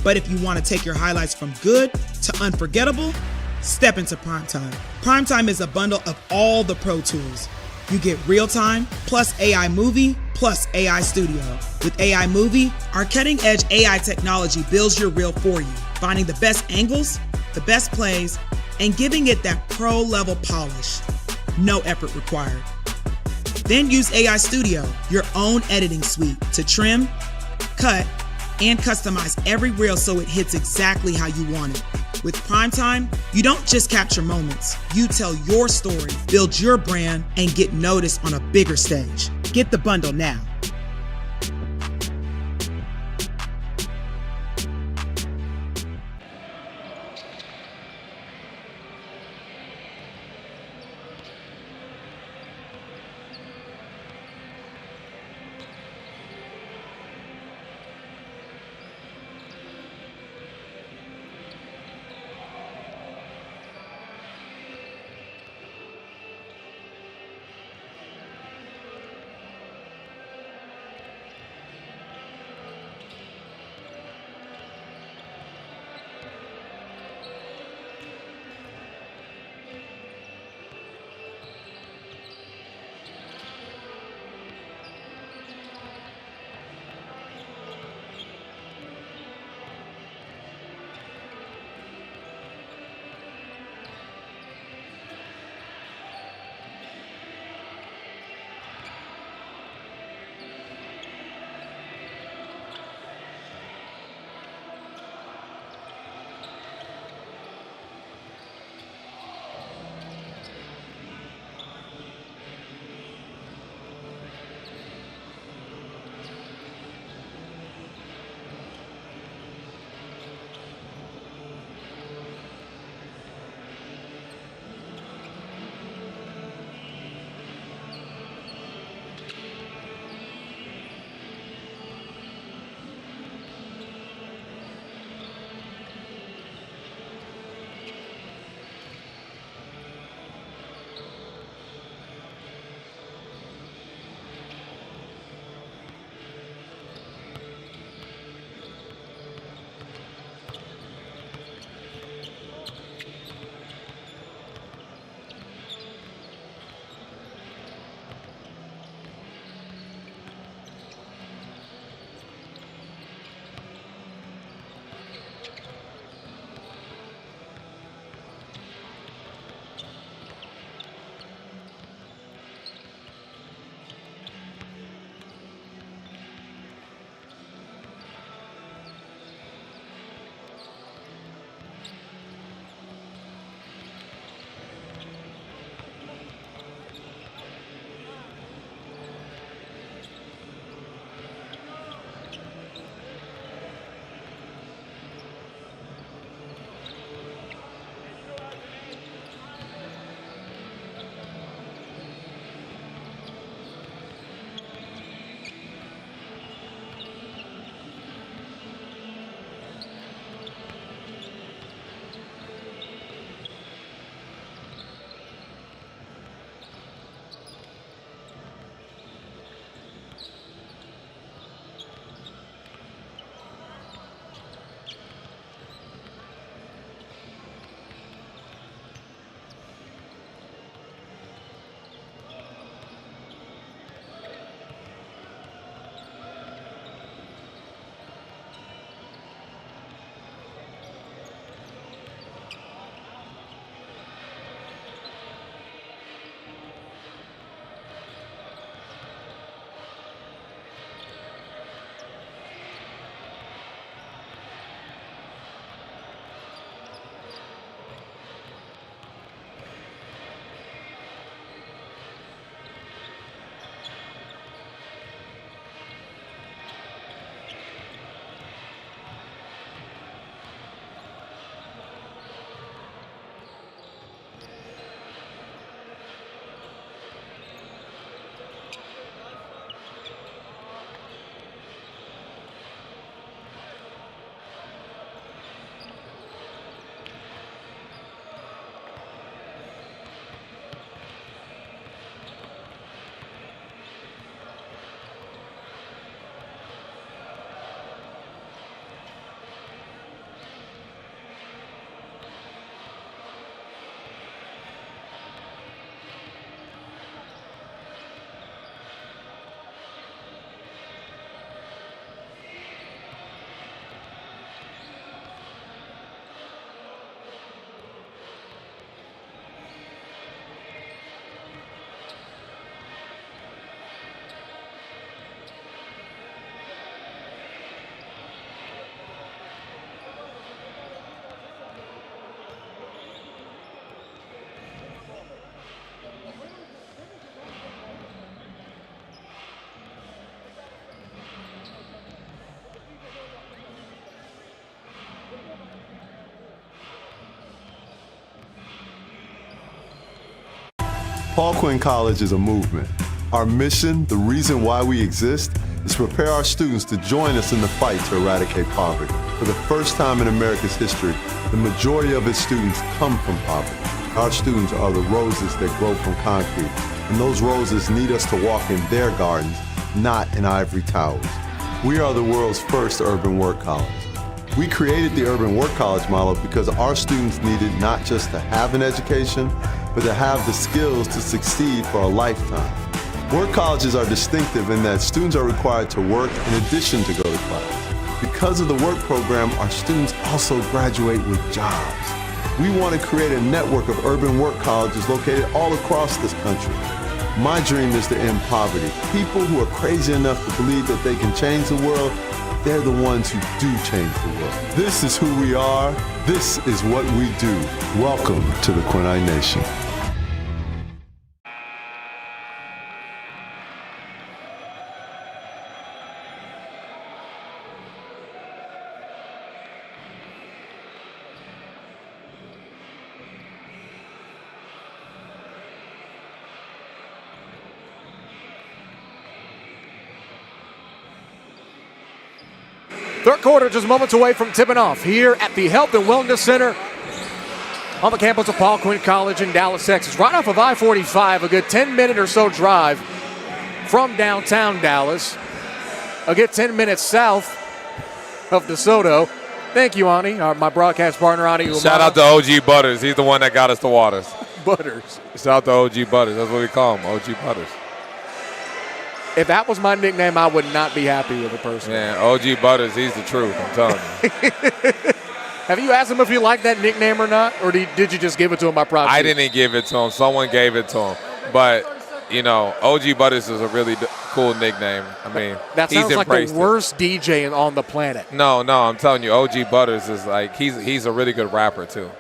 [SPEAKER 5] But if you want to take your highlights from good to unforgettable, step into Primetime. Primetime is a bundle of all the pro tools. You get Real Time, plus AI Movie, plus AI Studio. With AI Movie, our cutting-edge AI technology builds your reel for you, finding the best angles, the best plays, and giving it that pro-level polish. No effort required. Then use AI Studio, your own editing suite, to trim, cut, and customize every reel so it hits exactly how you want it. With Primetime, you don't just capture moments. You tell your story, build your brand, and get noticed on a bigger stage. Get the bundle now.
[SPEAKER 4] Paul Quinn College is a movement. Our mission, the reason why we exist, is to prepare our students to join us in the fight to eradicate poverty. For the first time in America's history, the majority of its students come from poverty. Our students are the roses that grow from concrete, and those roses need us to walk in their gardens, not in ivory towers. We are the world's first urban work college. We created the urban work college model because our students needed not just to have an education, but to have the skills to succeed for a lifetime. Work colleges are distinctive in that students are required to work in addition to go to class. Because of the work program, our students also graduate with jobs. We want to create a network of urban work colleges located all across this country. My dream is to end poverty. People who are crazy enough to believe that they can change the world, they're the ones who do change the world. This is who we are. This is what we do. Welcome to the Quinine Nation.
[SPEAKER 2] Third quarter just moments away from tipping off here at the Health and Wellness Center on the campus of Paul Quinn College in Dallas, Texas. Right off of I-45, a good 10-minute or so drive from downtown Dallas. A good 10 minutes south of DeSoto. Thank you, Ani, my broadcast partner, Ani Umana.
[SPEAKER 1] Shout out to OG Butters. He's the one that got us the waters.
[SPEAKER 2] Butters.
[SPEAKER 1] Shout out to OG Butters. That's what we call him, OG Butters.
[SPEAKER 2] If that was my nickname, I would not be happy with the person.
[SPEAKER 1] Man, OG Butters, he's the truth, I'm telling you.
[SPEAKER 2] Have you asked him if you like that nickname or not, or did you just give it to him by proxy?
[SPEAKER 1] I didn't give it to him. Someone gave it to him. But, you know, OG Butters is a really cool nickname. I mean,
[SPEAKER 2] that sounds like the worst DJ on the planet.
[SPEAKER 1] No, I'm telling you, OG Butters is like, he's a really good rapper, too.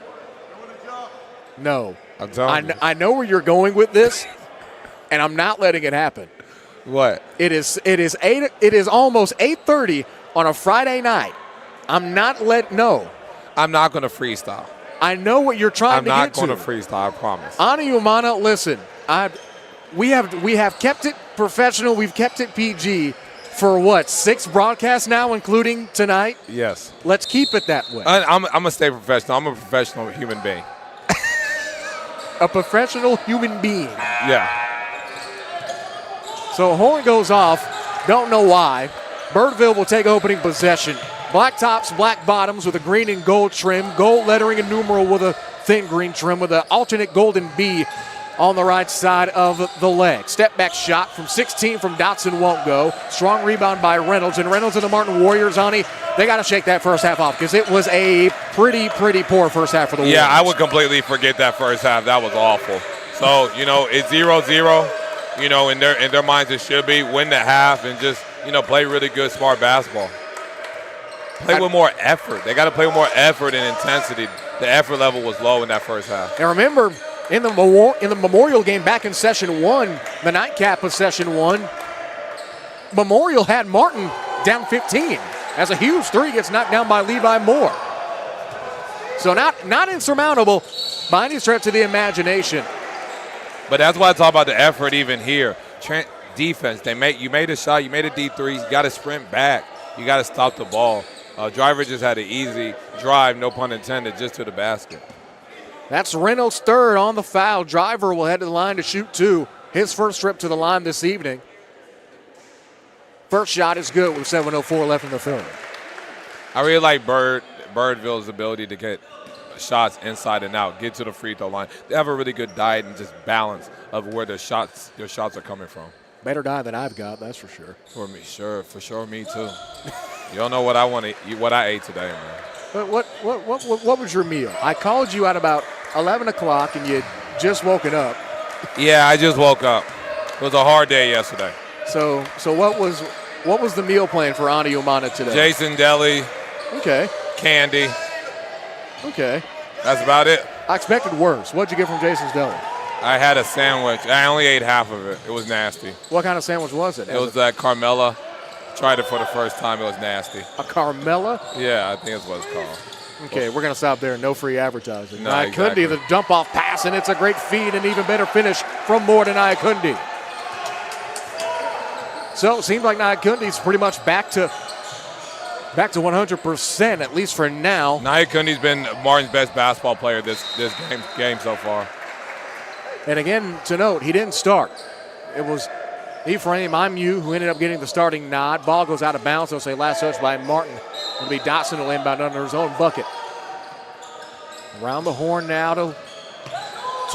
[SPEAKER 2] No.
[SPEAKER 1] I'm telling you.
[SPEAKER 2] I know where you're going with this, and I'm not letting it happen.
[SPEAKER 1] What?
[SPEAKER 2] It is almost 8:30 on a Friday night. I'm not going to
[SPEAKER 1] freestyle.
[SPEAKER 2] I know what you're trying to get to.
[SPEAKER 1] I'm not going to freestyle, I promise.
[SPEAKER 2] Ani Umana, listen, we have kept it professional. We've kept it PG for what, 6 broadcasts now, including tonight?
[SPEAKER 1] Yes.
[SPEAKER 2] Let's keep it that way.
[SPEAKER 1] I'm going to stay professional. I'm a professional human being.
[SPEAKER 2] A professional human being.
[SPEAKER 1] Yeah.
[SPEAKER 2] So horn goes off. Don't know why. Birdville will take opening possession. Black tops, black bottoms with a green and gold trim. Gold lettering and numeral with a thin green trim with an alternate golden B on the right side of the leg. Step back shot from 16 from Dotson won't go. Strong rebound by Reynolds. And Reynolds and the Martin Warriors, Ani, they got to shake that first half off because it was a pretty poor first half for the Warriors.
[SPEAKER 1] Yeah, I would completely forget that first half. That was awful. So, you know, it's 0-0. You know, in their minds it should be win the half and just, you know, play really good, smart basketball. Play with more effort. They got to play with more effort and intensity. The effort level was low in that first half.
[SPEAKER 2] And remember, in the Memorial game back in Session 1, the nightcap of Session 1, Memorial had Martin down 15 as a huge three gets knocked down by Levi Moore. So not insurmountable by any stretch of the imagination.
[SPEAKER 1] But that's why I talk about the effort even here. Defense, you made a shot, you made a D3, you got to sprint back. You got to stop the ball. Driver just had an easy drive, no pun intended, just to the basket.
[SPEAKER 2] That's Reynolds' third on the foul. Driver will head to the line to shoot 2. His first trip to the line this evening. First shot is good with 7:04 left in the third.
[SPEAKER 1] I really like Birdville's ability to get shots inside and out, get to the free throw line. They have a really good diet and just balance of where their shots are coming from.
[SPEAKER 2] Better diet than I've got, that's for sure.
[SPEAKER 1] For sure, me too. You don't know what I ate today, man.
[SPEAKER 2] But what was your meal? I called you at about 11 o'clock and you just woken up.
[SPEAKER 1] Yeah, I just woke up. It was a hard day yesterday.
[SPEAKER 2] So what was the meal plan for Ani Umana today?
[SPEAKER 1] Jason Deli.
[SPEAKER 2] Okay.
[SPEAKER 1] Candy.
[SPEAKER 2] Okay.
[SPEAKER 1] That's about it.
[SPEAKER 2] I expected worse. What'd you get from Jason's Deli?
[SPEAKER 1] I had a sandwich. I only ate half of it. It was nasty.
[SPEAKER 2] What kind of sandwich was it?
[SPEAKER 1] It was that Carmella. Tried it for the first time. It was nasty.
[SPEAKER 2] A Carmella?
[SPEAKER 1] Yeah, I think that's what it's called.
[SPEAKER 2] Okay, we're going to stop there. No free advertising.
[SPEAKER 1] No,
[SPEAKER 2] Nyakundi, the dump-off pass, and it's a great feed and even better finish from Moore to Nyakundi. So it seems like Nyakundi's pretty much back to 100%, at least for now.
[SPEAKER 1] Nyakundi's been Martin's best basketball player this game so far.
[SPEAKER 2] And again, to note, he didn't start. It was Ephraim Imu who ended up getting the starting nod. Ball goes out of bounds. They'll say last touch by Martin. It'll be Dotson will inbound under his own bucket. Around the horn now to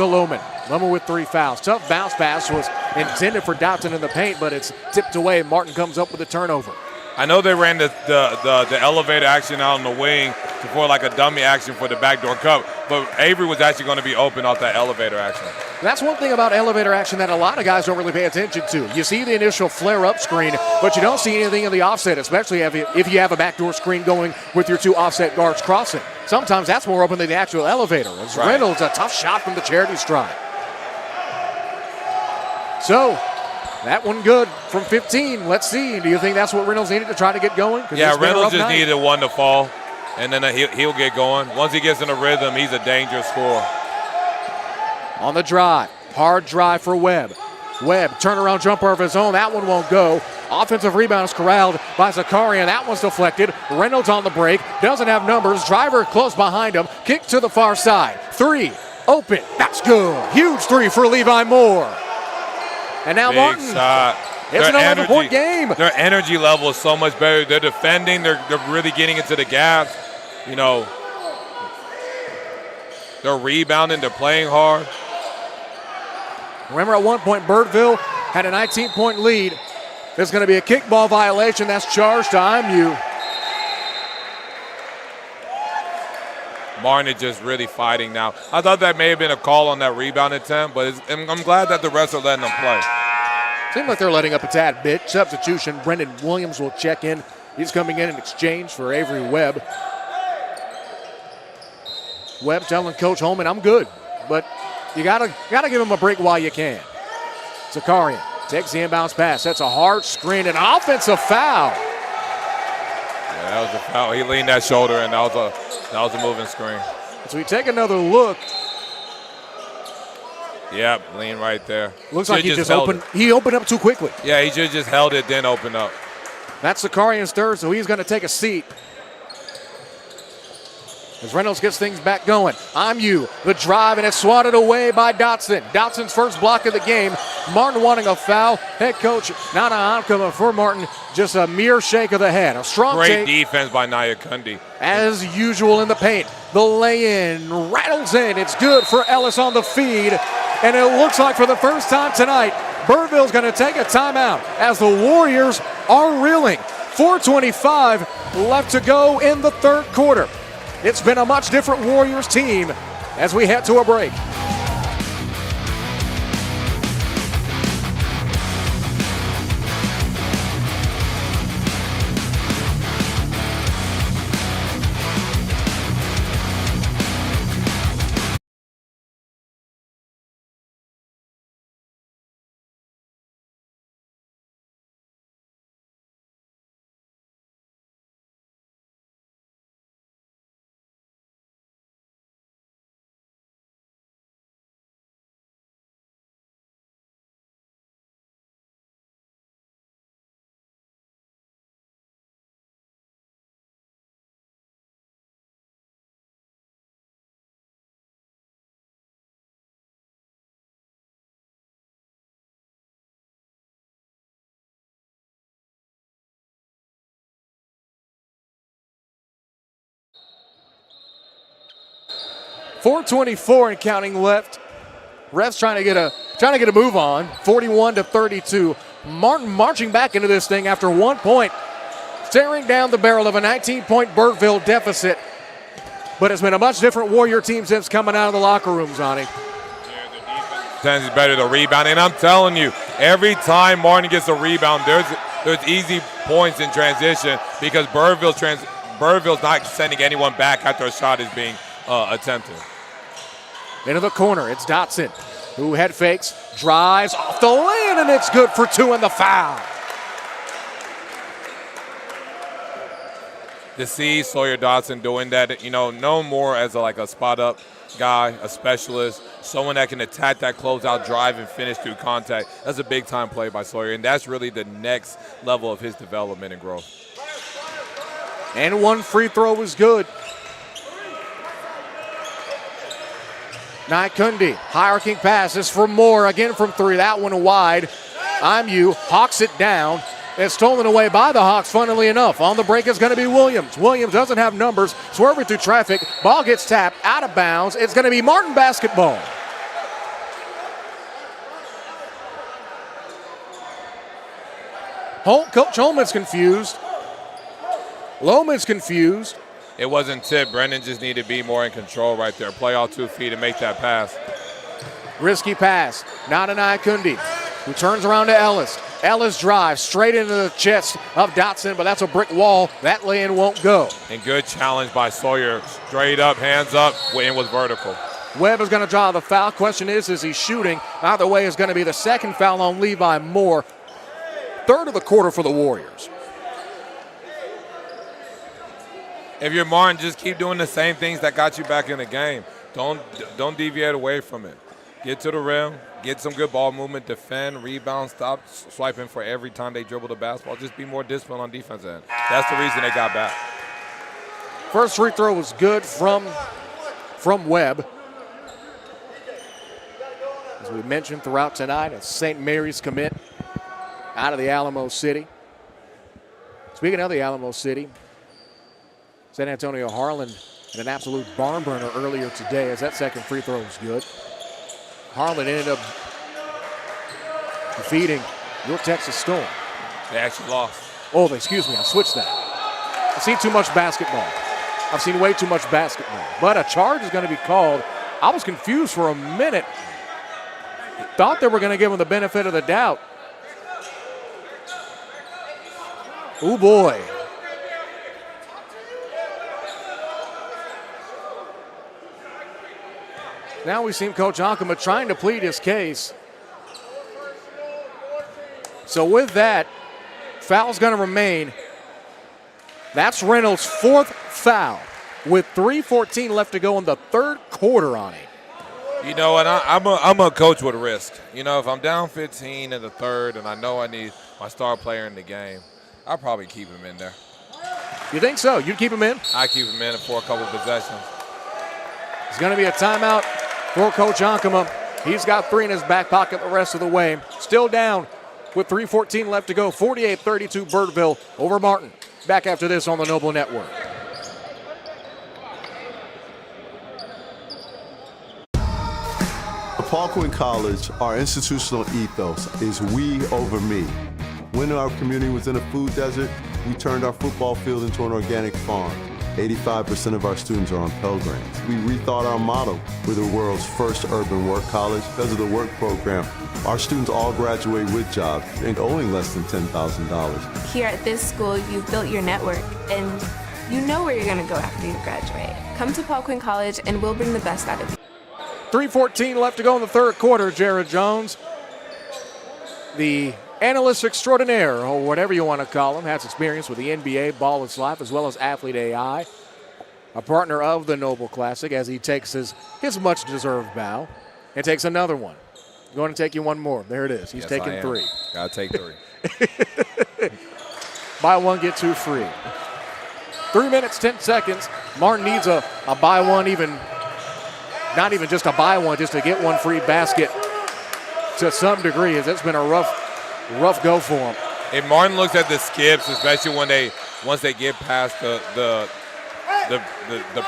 [SPEAKER 2] Lumen. Lumen with 3 fouls. Tough bounce pass was intended for Dotson in the paint, but it's tipped away. Martin comes up with a turnover.
[SPEAKER 1] I know they ran the elevator action out on the wing for like a dummy action for the backdoor cut, but Avery was actually going to be open off that elevator action.
[SPEAKER 2] That's one thing about elevator action that a lot of guys don't really pay attention to. You see the initial flare-up screen, but you don't see anything in the offset, especially if you have a backdoor screen going with your 2 offset guards crossing. Sometimes that's more open than the actual elevator. As
[SPEAKER 1] Right.
[SPEAKER 2] Reynolds, a tough shot from the charity stripe. So, that one good from 15. Let's see. Do you think that's what Reynolds needed to try to get going?
[SPEAKER 1] Yeah, Reynolds just needed one to fall, and then he'll get going. Once he gets in a rhythm, he's a dangerous scorer.
[SPEAKER 2] On the drive, hard drive for Webb. Webb, turnaround jumper of his own. That one won't go. Offensive rebound is corralled by Zakarian. That one's deflected. Reynolds on the break. Doesn't have numbers. Driver close behind him. Kick to the far side. 3, open. That's good. Huge 3 for Levi Moore. And now
[SPEAKER 1] Big
[SPEAKER 2] Martin.
[SPEAKER 1] shot.
[SPEAKER 2] It's an 11-point game.
[SPEAKER 1] Their energy level is so much better. They're defending. They're really getting into the gaps. You know, they're rebounding. They're playing hard.
[SPEAKER 2] Remember, at one point, Birdville had a 19-point lead. There's going to be a kickball violation. That's charged to IMU.
[SPEAKER 1] Martin is just really fighting now. I thought that may have been a call on that rebound attempt, but I'm glad that the refs are letting them play.
[SPEAKER 2] Seems like they're letting up a tad bit. Substitution, Brendan Williams will check in. He's coming in exchange for Avery Webb. Webb telling Coach Holman, I'm good, but you gotta give him a break while you can. Zakarian takes the inbounds pass. That's a hard screen and an offensive foul.
[SPEAKER 1] Yeah, that was a foul. He leaned that shoulder, and that was a moving screen.
[SPEAKER 2] So we take another look.
[SPEAKER 1] Yep, lean right there.
[SPEAKER 2] Looks like he just opened. He opened up too quickly.
[SPEAKER 1] Yeah, he should have just held it, then opened up.
[SPEAKER 2] That's Zakarian's third, so he's going to take a seat. As Reynolds gets things back going. IMU, the drive, and it's swatted away by Dotson. Dotson's first block of the game. Martin wanting a foul. Head coach, not an outcome for Martin. Just a mere shake of the head. A strong
[SPEAKER 1] Great
[SPEAKER 2] take.
[SPEAKER 1] defense by Nyakundi.
[SPEAKER 2] As usual in the paint. The lay-in rattles in. It's good for Ellis on the feed. And it looks like for the first time tonight, Birdville's going to take a timeout as the Warriors are reeling. 4:25 left to go in the third quarter. It's been a much different Warriors team as we head to a break. .424 and counting left. Refs trying to get a move on. 41-32. Martin marching back into this thing after 1 point, staring down the barrel of a 19-point Birdville deficit. But it's been a much different Warrior team since coming out of the locker room, Zonnie.
[SPEAKER 1] Is better to rebound, and I'm telling you, every time Martin gets a rebound, there's easy points in transition because Birdville's not sending anyone back after a shot is being attempted.
[SPEAKER 2] Into the corner, it's Dotson, who head fakes, drives off the lane, and it's good for 2 and the foul.
[SPEAKER 1] to see Sawyer Dotson doing that, known more as a spot-up guy, a specialist, someone that can attack that closeout drive and finish through contact. That's a big-time play by Sawyer, and that's really the next level of his development and growth.
[SPEAKER 2] And one free throw was good. Naikundi, high-arcing pass is for Moore, again from three. That one wide. Hawks it down. It's stolen away by the Hawks, funnily enough. On the break is going to be Williams. Williams doesn't have numbers, swerving through traffic. Ball gets tapped out of bounds. It's going to be Martin basketball. Coach Holman's confused. Loman's confused.
[SPEAKER 1] It wasn't tipped. Brendan just needed to be more in control right there. Play all 2 feet and make that pass.
[SPEAKER 2] Risky pass. Not an Naikundi, who turns around to Ellis. Ellis drives straight into the chest of Dotson, but that's a brick wall. That lay-in won't go.
[SPEAKER 1] And good challenge by Sawyer. Straight up, hands up, in was vertical.
[SPEAKER 2] Webb is going to draw the foul. Question is he shooting? Either way is going to be the second foul on Levi Moore. Third of the quarter for the Warriors.
[SPEAKER 1] If you're Martin, just keep doing the same things that got you back in the game. Don't deviate away from it. Get to the rim, get some good ball movement, defend, rebound, stop swiping for every time they dribble the basketball. Just be more disciplined on defense end. That's the reason they got back.
[SPEAKER 2] First free throw was good from Webb. As we mentioned throughout tonight, a St. Mary's commit out of the Alamo City. Speaking of the Alamo City, San Antonio Harlan had an absolute barn burner earlier today as that second free throw was good. Harlan ended up defeating your Texas Storm.
[SPEAKER 1] They actually lost.
[SPEAKER 2] Oh, excuse me, I switched that. I've seen too much basketball. I've seen way too much basketball. But a charge is going to be called. I was confused for a minute. Thought they were going to give him the benefit of the doubt. Oh, boy. Now we've seen Coach Ankama trying to plead his case. So with that, foul's going to remain. That's Reynolds' fourth foul with 3:14 left to go in the third quarter on it.
[SPEAKER 1] You know what? I'm a coach with risk. If I'm down 15 in the third and I know I need my star player in the game, I'll probably keep him in there.
[SPEAKER 2] You think so? You'd keep him in?
[SPEAKER 1] I keep him in for a couple possessions.
[SPEAKER 2] It's going to be a timeout for Coach Ankama. He's got 3 in his back pocket the rest of the way. Still down with 3:14 left to go. 48-32 Birdville over Martin. Back after this on the Noble Network.
[SPEAKER 4] At Paul Quinn College, our institutional ethos is we over me. When our community was in a food desert, we turned our football field into an organic farm. 85% of our students are on Pell Grants. We rethought our motto. We're the world's first urban work college. Because of the work program, our students all graduate with jobs and owing less than $10,000.
[SPEAKER 3] Here at this school, you've built your network, and you know where you're going to go after you graduate. Come to Paul Quinn College, and we'll bring the best out of you.
[SPEAKER 2] 3:14 left to go in the third quarter. Jared Jones, the analyst extraordinaire, or whatever you want to call him, has experience with the NBA, Ball is Life, as well as Athlete AI, a partner of the Noble Classic, as he takes his much-deserved bow and takes another one. Going to take you one more. There it is. He's taking 3.
[SPEAKER 1] Got to take 3.
[SPEAKER 2] Buy one, get 2 free. 3 minutes, 10 seconds. Martin needs a buy one, not even just a buy one, just to get one free basket to some degree, as it's been a rough go for him.
[SPEAKER 1] If Martin looks at the skips, especially once they get past the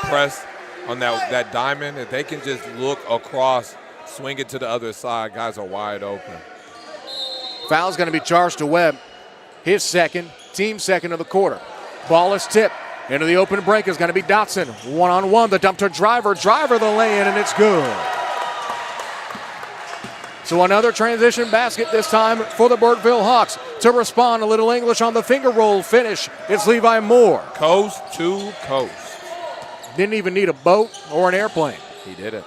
[SPEAKER 1] press on that diamond, if they can just look across, swing it to the other side, guys are wide open.
[SPEAKER 2] Foul's going to be charged to Webb. His second, team second of the quarter. Ball is tipped. Into the open break is going to be Dotson. One-on-one, the dump to Driver the lay-in, and it's good. So another transition basket this time for the Birdville Hawks. To respond, a little English on the finger roll finish. It's Levi Moore.
[SPEAKER 1] Coast to coast.
[SPEAKER 2] Didn't even need a boat or an airplane.
[SPEAKER 1] He did it.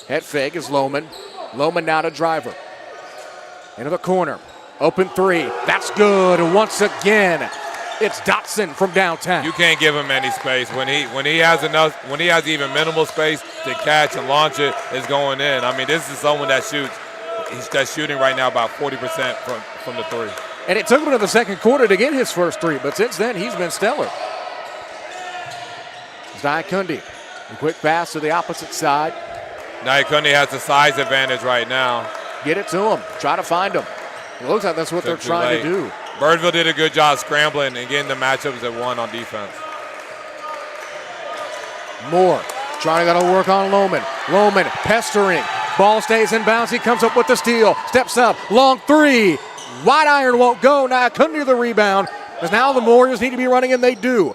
[SPEAKER 2] Head fake is Lohman. Lohman now to Driver. Into the corner. Open 3. That's good once again. It's Dotson from downtown.
[SPEAKER 1] You can't give him any space. When he has even minimal space to catch and launch it, it's going in. I mean, this is someone that shoots. That's shooting right now about 40% from the three.
[SPEAKER 2] And it took him to the second quarter to get his first three, but since then he's been stellar. Nyakundi, a quick pass to the opposite side.
[SPEAKER 1] Nyakundi has the size advantage right now.
[SPEAKER 2] Get it to him. Try to find him. It looks like that's what they're trying to do.
[SPEAKER 1] Birdville did a good job scrambling and getting the matchups that won on defense.
[SPEAKER 2] Moore trying to work on Lohman. Lohman pestering. Ball stays in bounds. He comes up with the steal. Steps up. Long three. Wide iron won't go. Nyakundi the rebound. As now the Warriors need to be running, and they do.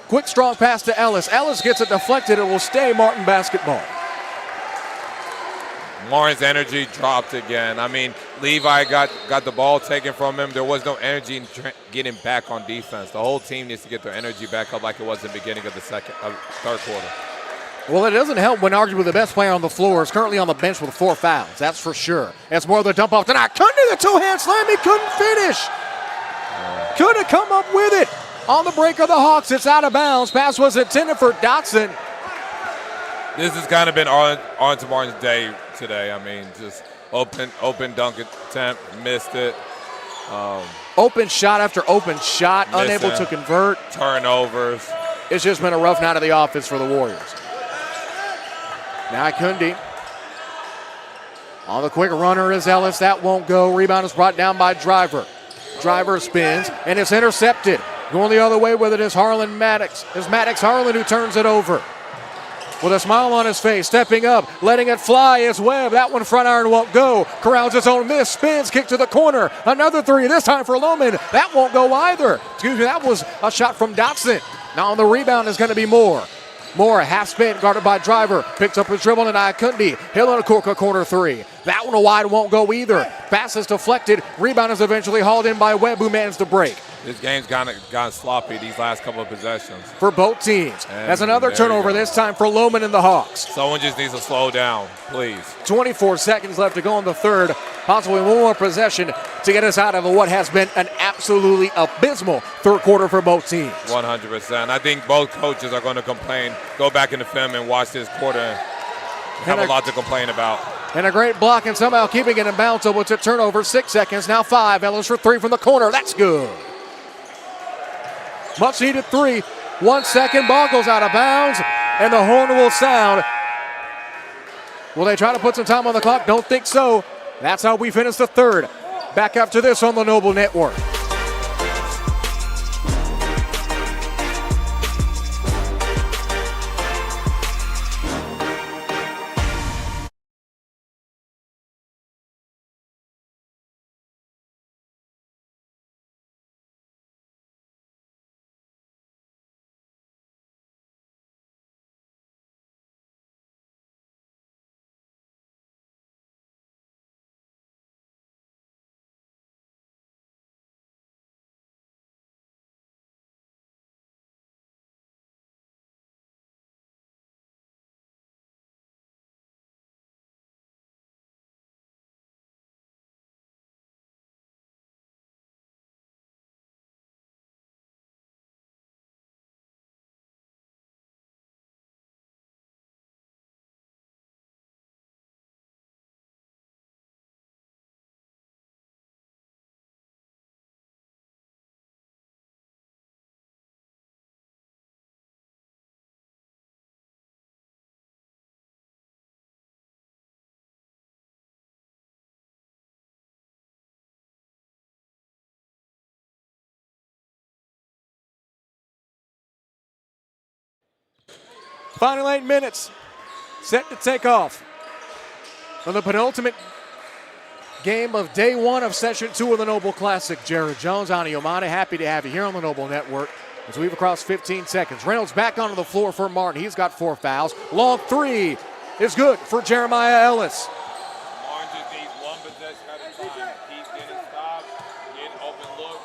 [SPEAKER 2] Quick, strong pass to Ellis. Ellis gets it deflected. It will stay Martin basketball.
[SPEAKER 1] Martin's energy dropped again. I mean, Levi got the ball taken from him. There was no energy in getting back on defense. The whole team needs to get their energy back up like it was in the beginning of the third quarter.
[SPEAKER 2] Well, it doesn't help when arguably the best player on the floor is currently on the bench with 4 fouls. That's for sure. It's more of the dump off tonight. Couldn't the two-hand slam. He couldn't finish. Could have come up with it. On the break of the Hawks, it's out of bounds. Pass was intended for Dotson.
[SPEAKER 1] This has kind of been Arlington Martin's day today. I mean, just open dunk attempt, missed it.
[SPEAKER 2] Open shot after open shot, unable to convert.
[SPEAKER 1] Turnovers.
[SPEAKER 2] It's just been a rough night of the offense for the Warriors. Nyakundi. On the quick runner is Ellis. That won't go. Rebound is brought down by Driver. Driver spins, and it's intercepted. Going the other way with it is Harlan Maddox. It's Maddox Harlan who turns it over. With a smile on his face, stepping up, letting it fly is Webb. That one front iron won't go. Corrals his own miss, spins, kick to the corner. Another three, this time for Lohman. That won't go either. Excuse me, that was a shot from Dotson. Now on the rebound is going to be Moore. Moore, half spin, guarded by Driver. Picks up his dribble, and Nyakundi. Hill and a corner three. That one wide won't go either. Pass is deflected. Rebound is eventually hauled in by Webb, who managed to break.
[SPEAKER 1] This game's gotten sloppy these last couple of possessions.
[SPEAKER 2] For both teams. That's another turnover, this time for Lohman and the Hawks.
[SPEAKER 1] Someone just needs to slow down, please.
[SPEAKER 2] 24 seconds left to go in the third. Possibly one more possession to get us out of what has been an absolutely abysmal third quarter for both teams.
[SPEAKER 1] 100%. I think both coaches are going to complain, go back in the film and watch this quarter and have a lot to complain about.
[SPEAKER 2] And a great block and somehow keeping it in bounds. So it's a turnover. 6 seconds, now 5. Ellis for three from the corner. That's good. Much needed three. 1 second, ball goes out of bounds, and the horn will sound. Will they try to put some time on the clock? Don't think so. That's how we finish the third. Back after this on the Noble Network. Final 8 minutes, set to take off on the penultimate game of day one of session 2 of the Noble Classic. Jared Jones, Ani Omana, happy to have you here on the Noble Network as we've across 15 seconds. Reynolds back onto the floor for Martin. He's got 4 fouls. Long three is good for Jeremiah Ellis.
[SPEAKER 1] Martin just needs one possession at a time. Keep getting stopped, getting open looks,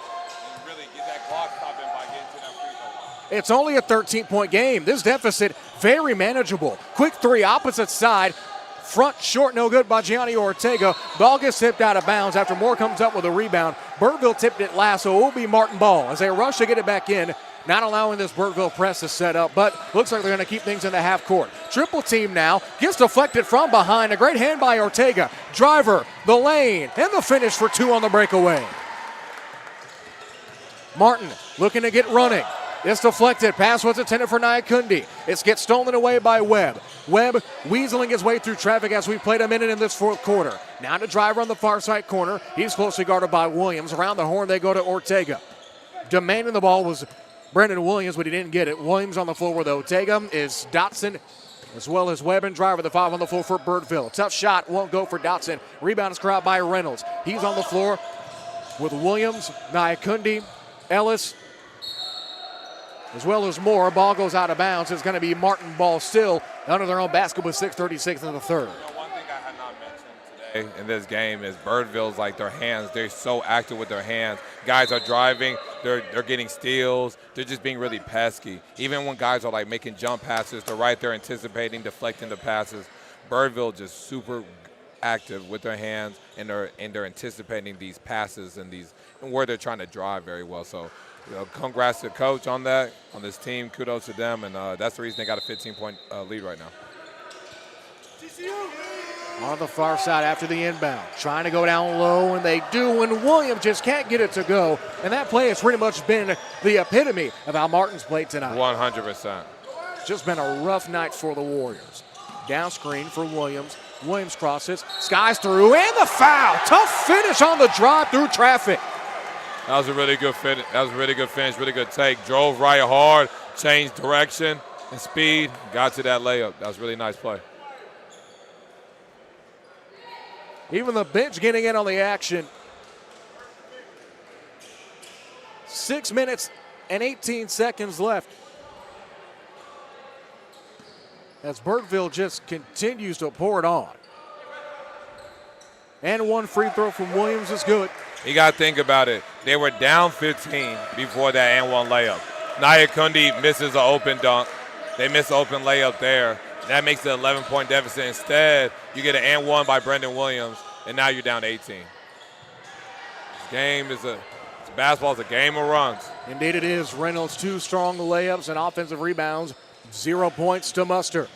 [SPEAKER 1] and really get that clock stopping by getting to that free throw line.
[SPEAKER 2] It's only a 13-point game. This deficit, very manageable. Quick three, opposite side. Front short, no good by Gianni Ortega. Ball gets tipped out of bounds after Moore comes up with a rebound. Birdville tipped it last, so it will be Martin Ball as they rush to get it back in, not allowing this Birdville press to set up, but looks like they're going to keep things in the half court. Triple team now, gets deflected from behind. A great hand by Ortega. Driver, the lane, and the finish for 2 on the breakaway. Martin looking to get running. It's deflected. Pass was intended for Nyakundi. It gets stolen away by Webb. Webb weaseling his way through traffic as we played a minute in this fourth quarter. Now to Driver on the far side corner. He's closely guarded by Williams. Around the horn they go to Ortega. Demanding the ball was Brendan Williams, but he didn't get it. Williams on the floor with Ortega is Dotson, as well as Webb and Driver, the 5 on the floor for Birdville. Tough shot, won't go for Dotson. Rebound is corralled by Reynolds. He's on the floor with Williams, Nyakundi, Ellis, as well as Moore. Ball goes out of bounds. It's going to be Martin Ball still under their own basket with 6:36 in the third.
[SPEAKER 1] One thing I had not mentioned today in this game is Birdville's like their hands. They're so active with their hands. Guys are driving. They're getting steals. They're just being really pesky. Even when guys are like making jump passes, they're right there anticipating, deflecting the passes. Birdville just super active with their hands, and they're anticipating these passes and where they're trying to drive very well. So, congrats to the coach on that, on this team. Kudos to them, and that's the reason they got a 15-point lead right now.
[SPEAKER 2] On the far side after the inbound, trying to go down low, and they do, and Williams just can't get it to go. And that play has pretty much been the epitome of how Martin's played tonight.
[SPEAKER 1] 100%.
[SPEAKER 2] Just been a rough night for the Warriors. Down screen for Williams. Williams crosses, skies through, and the foul. Tough finish on the drive through traffic.
[SPEAKER 1] That was a really good finish. Really good take. Drove right hard, changed direction and speed, got to that layup. That was a really nice play.
[SPEAKER 2] Even the bench getting in on the action. 6 minutes and 18 seconds left. As Birdville just continues to pour it on. And one free throw from Williams is good.
[SPEAKER 1] You got to think about it. They were down 15 before that and one layup. Nyakundi misses an open dunk. They miss an open layup there. That makes it an 11-point deficit. Instead, you get an and one by Brendan Williams, and now you're down 18. This game basketball is a game of runs.
[SPEAKER 2] Indeed it is. Reynolds 2 strong layups and offensive rebounds. 0 points to muster.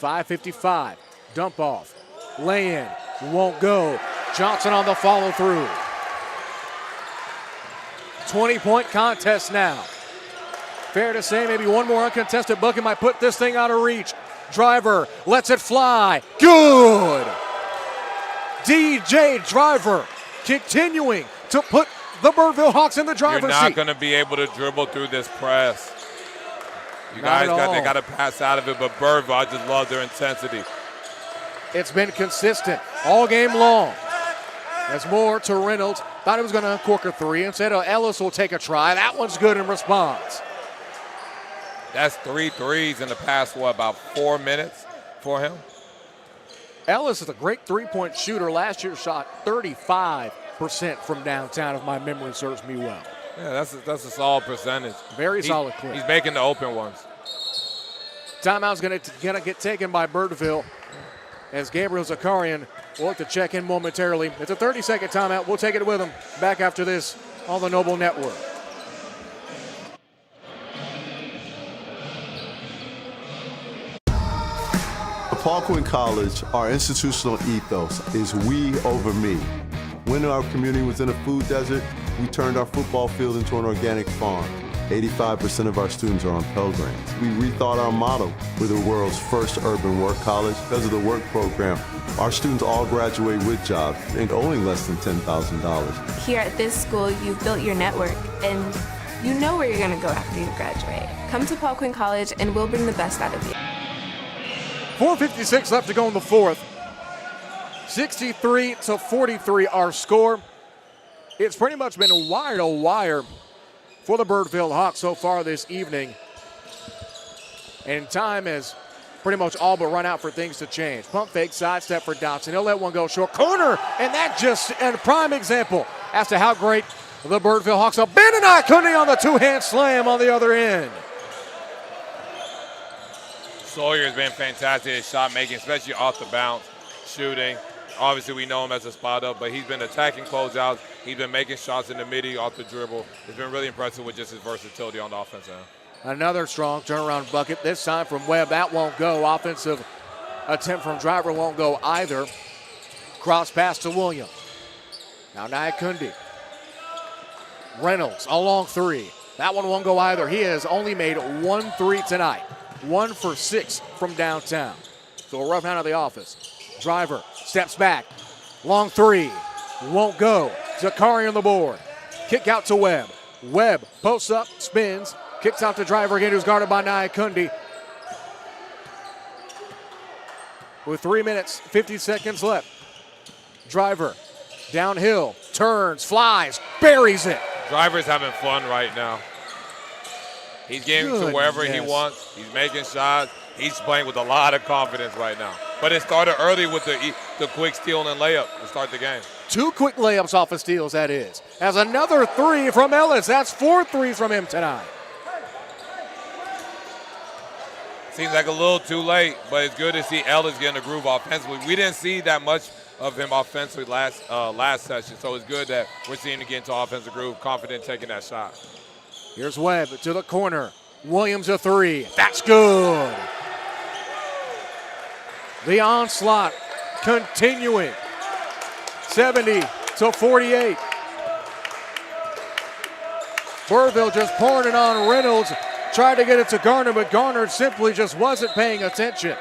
[SPEAKER 2] 5:55. Dump off. Lay in. Won't go. Johnson on the follow through. 20-point contest now. Fair to say maybe one more uncontested bucket might put this thing out of reach. Driver lets it fly. Good. DJ Driver continuing to put the Birdville Hawks in the driver's seat.
[SPEAKER 1] You're not going to be able to dribble through this press. You guys got to pass out of it, but Birdville, I just love their intensity.
[SPEAKER 2] It's been consistent all game long. As Moore to Reynolds. Thought he was going to uncork a 3. Instead, Ellis will take a try. That one's good in response.
[SPEAKER 1] That's 3 threes in the past, about 4 minutes for him?
[SPEAKER 2] Ellis is a great three-point shooter. Last year shot 35% from downtown, if my memory serves me well.
[SPEAKER 1] Yeah, that's a solid percentage.
[SPEAKER 2] Very solid clip.
[SPEAKER 1] He's making the open ones.
[SPEAKER 2] Timeout's going to get taken by Birdville as Gabriel Zakarian will look to check in momentarily. It's a 30-second timeout. We'll take it with him back after this on the Noble Network.
[SPEAKER 4] At Paul Quinn College, our institutional ethos is we over me. When our community was in a food desert, we turned our football field into an organic farm. 85% of our students are on Pell Grants. We rethought our motto. We're the world's first urban work college. Because of the work program, our students all graduate with jobs and only less than $10,000.
[SPEAKER 3] Here at this school, you've built your network, and you know where you're going to go after you graduate. Come to Paul Quinn College, and we'll bring the best out of you.
[SPEAKER 2] 4:56 left to go in the fourth. 63-43 our score. It's pretty much been wire to wire for the Birdville Hawks so far this evening. And time has pretty much all but run out for things to change. Pump fake, sidestep for Dotson. He'll let one go short. Corner, and that just a prime example as to how great the Birdville Hawks are. Ben and Nyakundi on the two-hand slam on the other end.
[SPEAKER 1] Sawyer has been fantastic at shot making, especially off the bounce, shooting. Obviously, we know him as a spot up, but he's been attacking closeouts. He's been making shots in the midi off the dribble. It's been really impressive with just his versatility on the offensive end.
[SPEAKER 2] Another strong turnaround bucket, this time from Webb. That won't go. Offensive attempt from Driver won't go either. Cross pass to Williams. Now Nyakundi. Reynolds, a long three. That one won't go either. He has only made 1 3 tonight. 1 for 6 from downtown. So a rough hand of the office. Driver steps back. Long three. Won't go. Zakari on the board. Kick out to Webb. Webb posts up, spins, kicks out to Driver again, who's guarded by Nyakundi. With 3 minutes, 50 seconds left. Driver downhill, turns, flies, buries it.
[SPEAKER 1] Driver's having fun right now. He's getting to wherever he wants. He's making shots. He's playing with a lot of confidence right now. But it started early with the quick steal and layup to start the game.
[SPEAKER 2] 2 quick layups off of steals, that is. As another 3 from Ellis. That's 4 threes from him tonight.
[SPEAKER 1] Seems like a little too late, but it's good to see Ellis getting a groove offensively. We didn't see that much of him offensively last session, so it's good that we're seeing him get into offensive groove, confident taking that shot.
[SPEAKER 2] Here's Webb to the corner. Williams a 3. That's good. The onslaught continuing. 70-48. Birdville just pouring it on Reynolds. Tried to get it to Garner, but Garner simply just wasn't paying attention.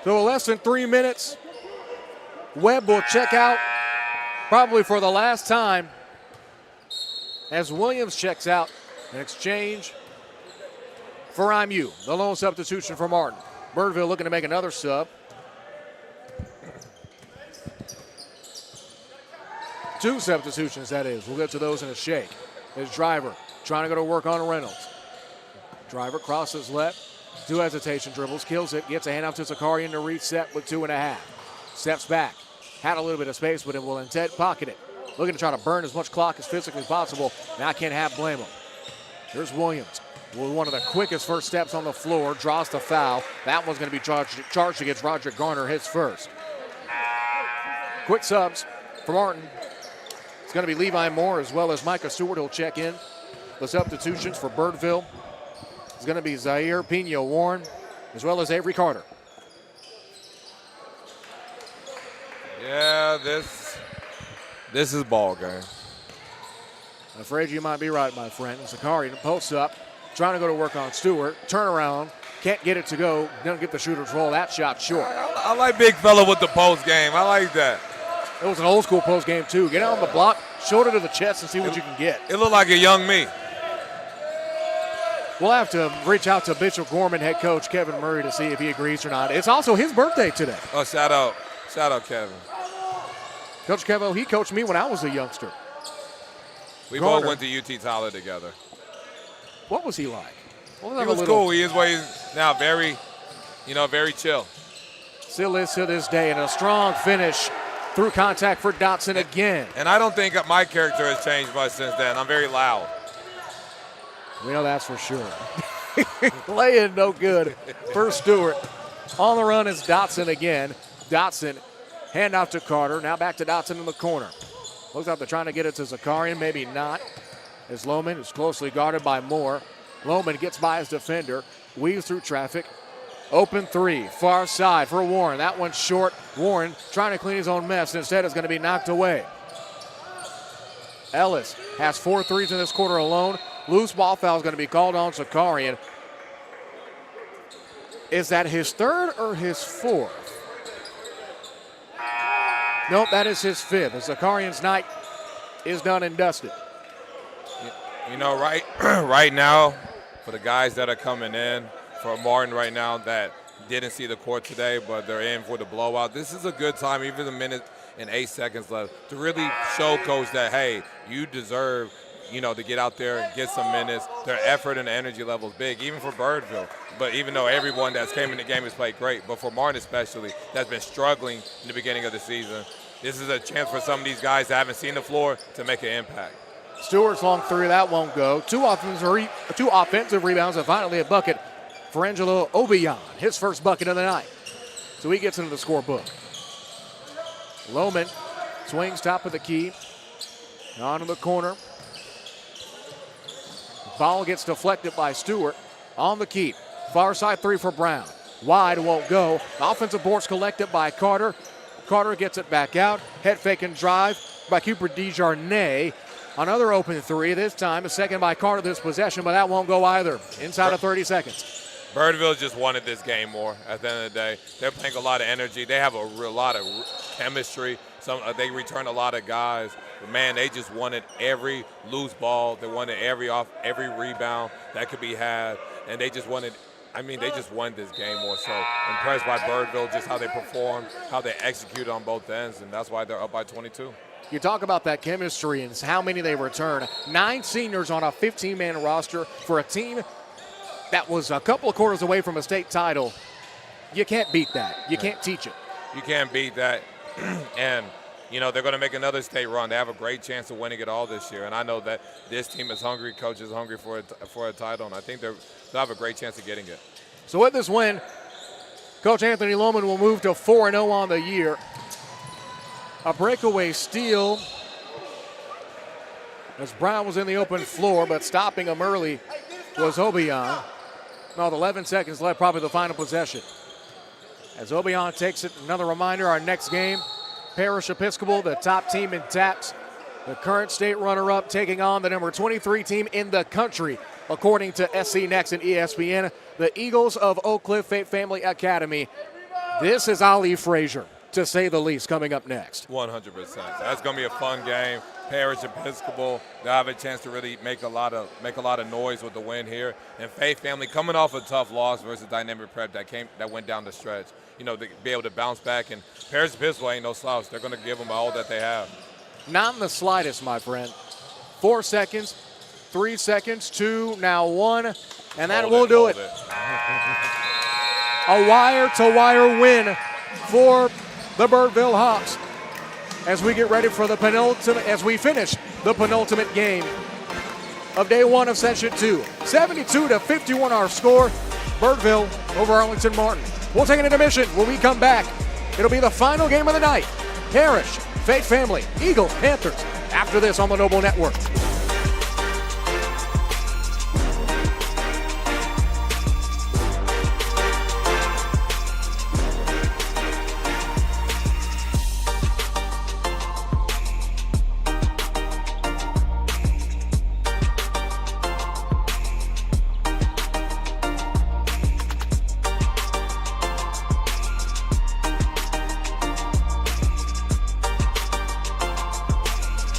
[SPEAKER 2] So less than 3 minutes. Webb will check out probably for the last time as Williams checks out in exchange for IMU. The lone substitution for Martin. Birdville looking to make another sub. 2 substitutions, that is. We'll get to those in a shake. There's Driver trying to go to work on Reynolds. Driver crosses left. 2 hesitation dribbles, kills it, gets a handoff to Zakarian to reset with 2.5. Steps back. Had a little bit of space, but it will instead pocket it. Looking to try to burn as much clock as physically possible. Now I can't have blame him. Here's Williams with one of the quickest first steps on the floor. Draws the foul. That one's going to be charged against Roderick Garner, his first. Quick subs for Martin. It's going to be Levi Moore as well as Micah Stewart. He'll check in. The substitutions for Birdville is going to be Zaire Pino Warren as well as Avery Carter.
[SPEAKER 1] Yeah, this is ball game.
[SPEAKER 2] I'm afraid you might be right, my friend. Zakarian posts up, trying to go to work on Stewart. Turnaround, can't get it to go. Doesn't get the shooter's roll. That shot short.
[SPEAKER 1] I like big fella with the post game. I like that.
[SPEAKER 2] It was an old school post game too. Get out on the block, shoulder to the chest, and see what you can get.
[SPEAKER 1] It looked like a young me.
[SPEAKER 2] We'll have to reach out to Bishop Gorman head coach Kevin Murray to see if he agrees or not. It's also his birthday today.
[SPEAKER 1] Oh, shout out Kevin.
[SPEAKER 2] Coach Kevin, he coached me when I was a youngster.
[SPEAKER 1] We
[SPEAKER 2] Garner.
[SPEAKER 1] both went to UT Tyler together.
[SPEAKER 2] What was he like?
[SPEAKER 1] He was cool. He is what he's now, very chill.
[SPEAKER 2] Still is to this day, and a strong finish through contact for Dotson again.
[SPEAKER 1] And I don't think my character has changed much since then. I'm very loud.
[SPEAKER 2] We know that's for sure. Laying no good for Stewart. On the run is Dotson again. Dotson, handoff to Carter. Now back to Dotson in the corner. Looks like they're trying to get it to Zakarian. Maybe not. As Lohman is closely guarded by Moore. Lohman gets by his defender. Weaves through traffic. Open 3. Far side for Warren. That one's short. Warren trying to clean his own mess. Instead, it's going to be knocked away. Ellis has 4 threes in this quarter alone. Loose ball foul is going to be called on Zakarian. Is that his 3rd or his 4th? Nope, that is his 5th. And Zakarian's night is done and dusted.
[SPEAKER 1] You know, right now, for the guys that are coming in, for Martin right now that didn't see the court today, but they're in for the blowout, this is a good time, even a minute and 8 seconds left, to really show coach that, hey, you deserve, to get out there and get some minutes. Their effort and energy level is big, even for Birdville. But even though everyone that's came in the game has played great, but for Martin especially, that's been struggling in the beginning of the season, this is a chance for some of these guys that haven't seen the floor to make an impact.
[SPEAKER 2] Stewart's long three, that won't go. Two offensive rebounds, and finally a bucket for Angelo Obion, his first bucket of the night. So he gets into the scorebook. Lohman swings top of the key. On to the corner. Ball gets deflected by Stewart. On the key. Far side three for Brown. Wide, won't go. Offensive boards collected by Carter. Carter gets it back out. Head fake and drive by Cooper DeJarnay. Another open three. This time a second by Carter this possession, but that won't go either. Inside of 30 seconds.
[SPEAKER 1] Birdville just wanted this game more at the end of the day. They're playing a lot of energy. They have a lot of chemistry. They return a lot of guys. But, man, they just wanted every loose ball. They wanted every rebound that could be had. And they just wanted this game more so. Impressed by Birdville, just how they performed, how they executed on both ends, and that's why they're up by 22.
[SPEAKER 2] You talk about that chemistry and how many they return. 9 seniors on a 15-man roster for a team that was a couple of quarters away from a state title. You can't beat that. You can't teach it.
[SPEAKER 1] You can't beat that. And, they're going to make another state run. They have a great chance of winning it all this year. And I know that this team is hungry. Coach is hungry for a title. And I think they'll have a great chance of getting it.
[SPEAKER 2] So with this win, Coach Anthony Lohman will move to 4-0 on the year. A breakaway steal as Brown was in the open floor, but stopping him early was Obion. Now with 11 seconds left, probably the final possession. As Obion takes it, another reminder, our next game, Parish Episcopal, the top team in TAPS, the current state runner-up taking on the number 23 team in the country, according to SC Next and ESPN, the Eagles of Oak Cliff Faith Family Academy. This is Ali Frazier, to say the least, coming up next.
[SPEAKER 1] 100%. That's going to be a fun game. Parish Episcopal, they'll have a chance to really make a lot of noise with the win here. And Faith Family coming off a tough loss versus Dynamic Prep that went down the stretch. To be able to bounce back. And Parish Episcopal ain't no slouch. They're going to give them all that they have.
[SPEAKER 2] Not in the slightest, my friend. 4 seconds, 3 seconds, 2, now 1, and that will do it. A wire-to-wire win for the Birdville Hawks as we get ready for as we finish the penultimate game of day 1 of session 2. 72-51 our score. Birdville over Arlington Martin. We'll take an intermission. When we come back, it'll be the final game of the night. Parish, Faith Family, Eagles, Panthers. After this on the Noble Network.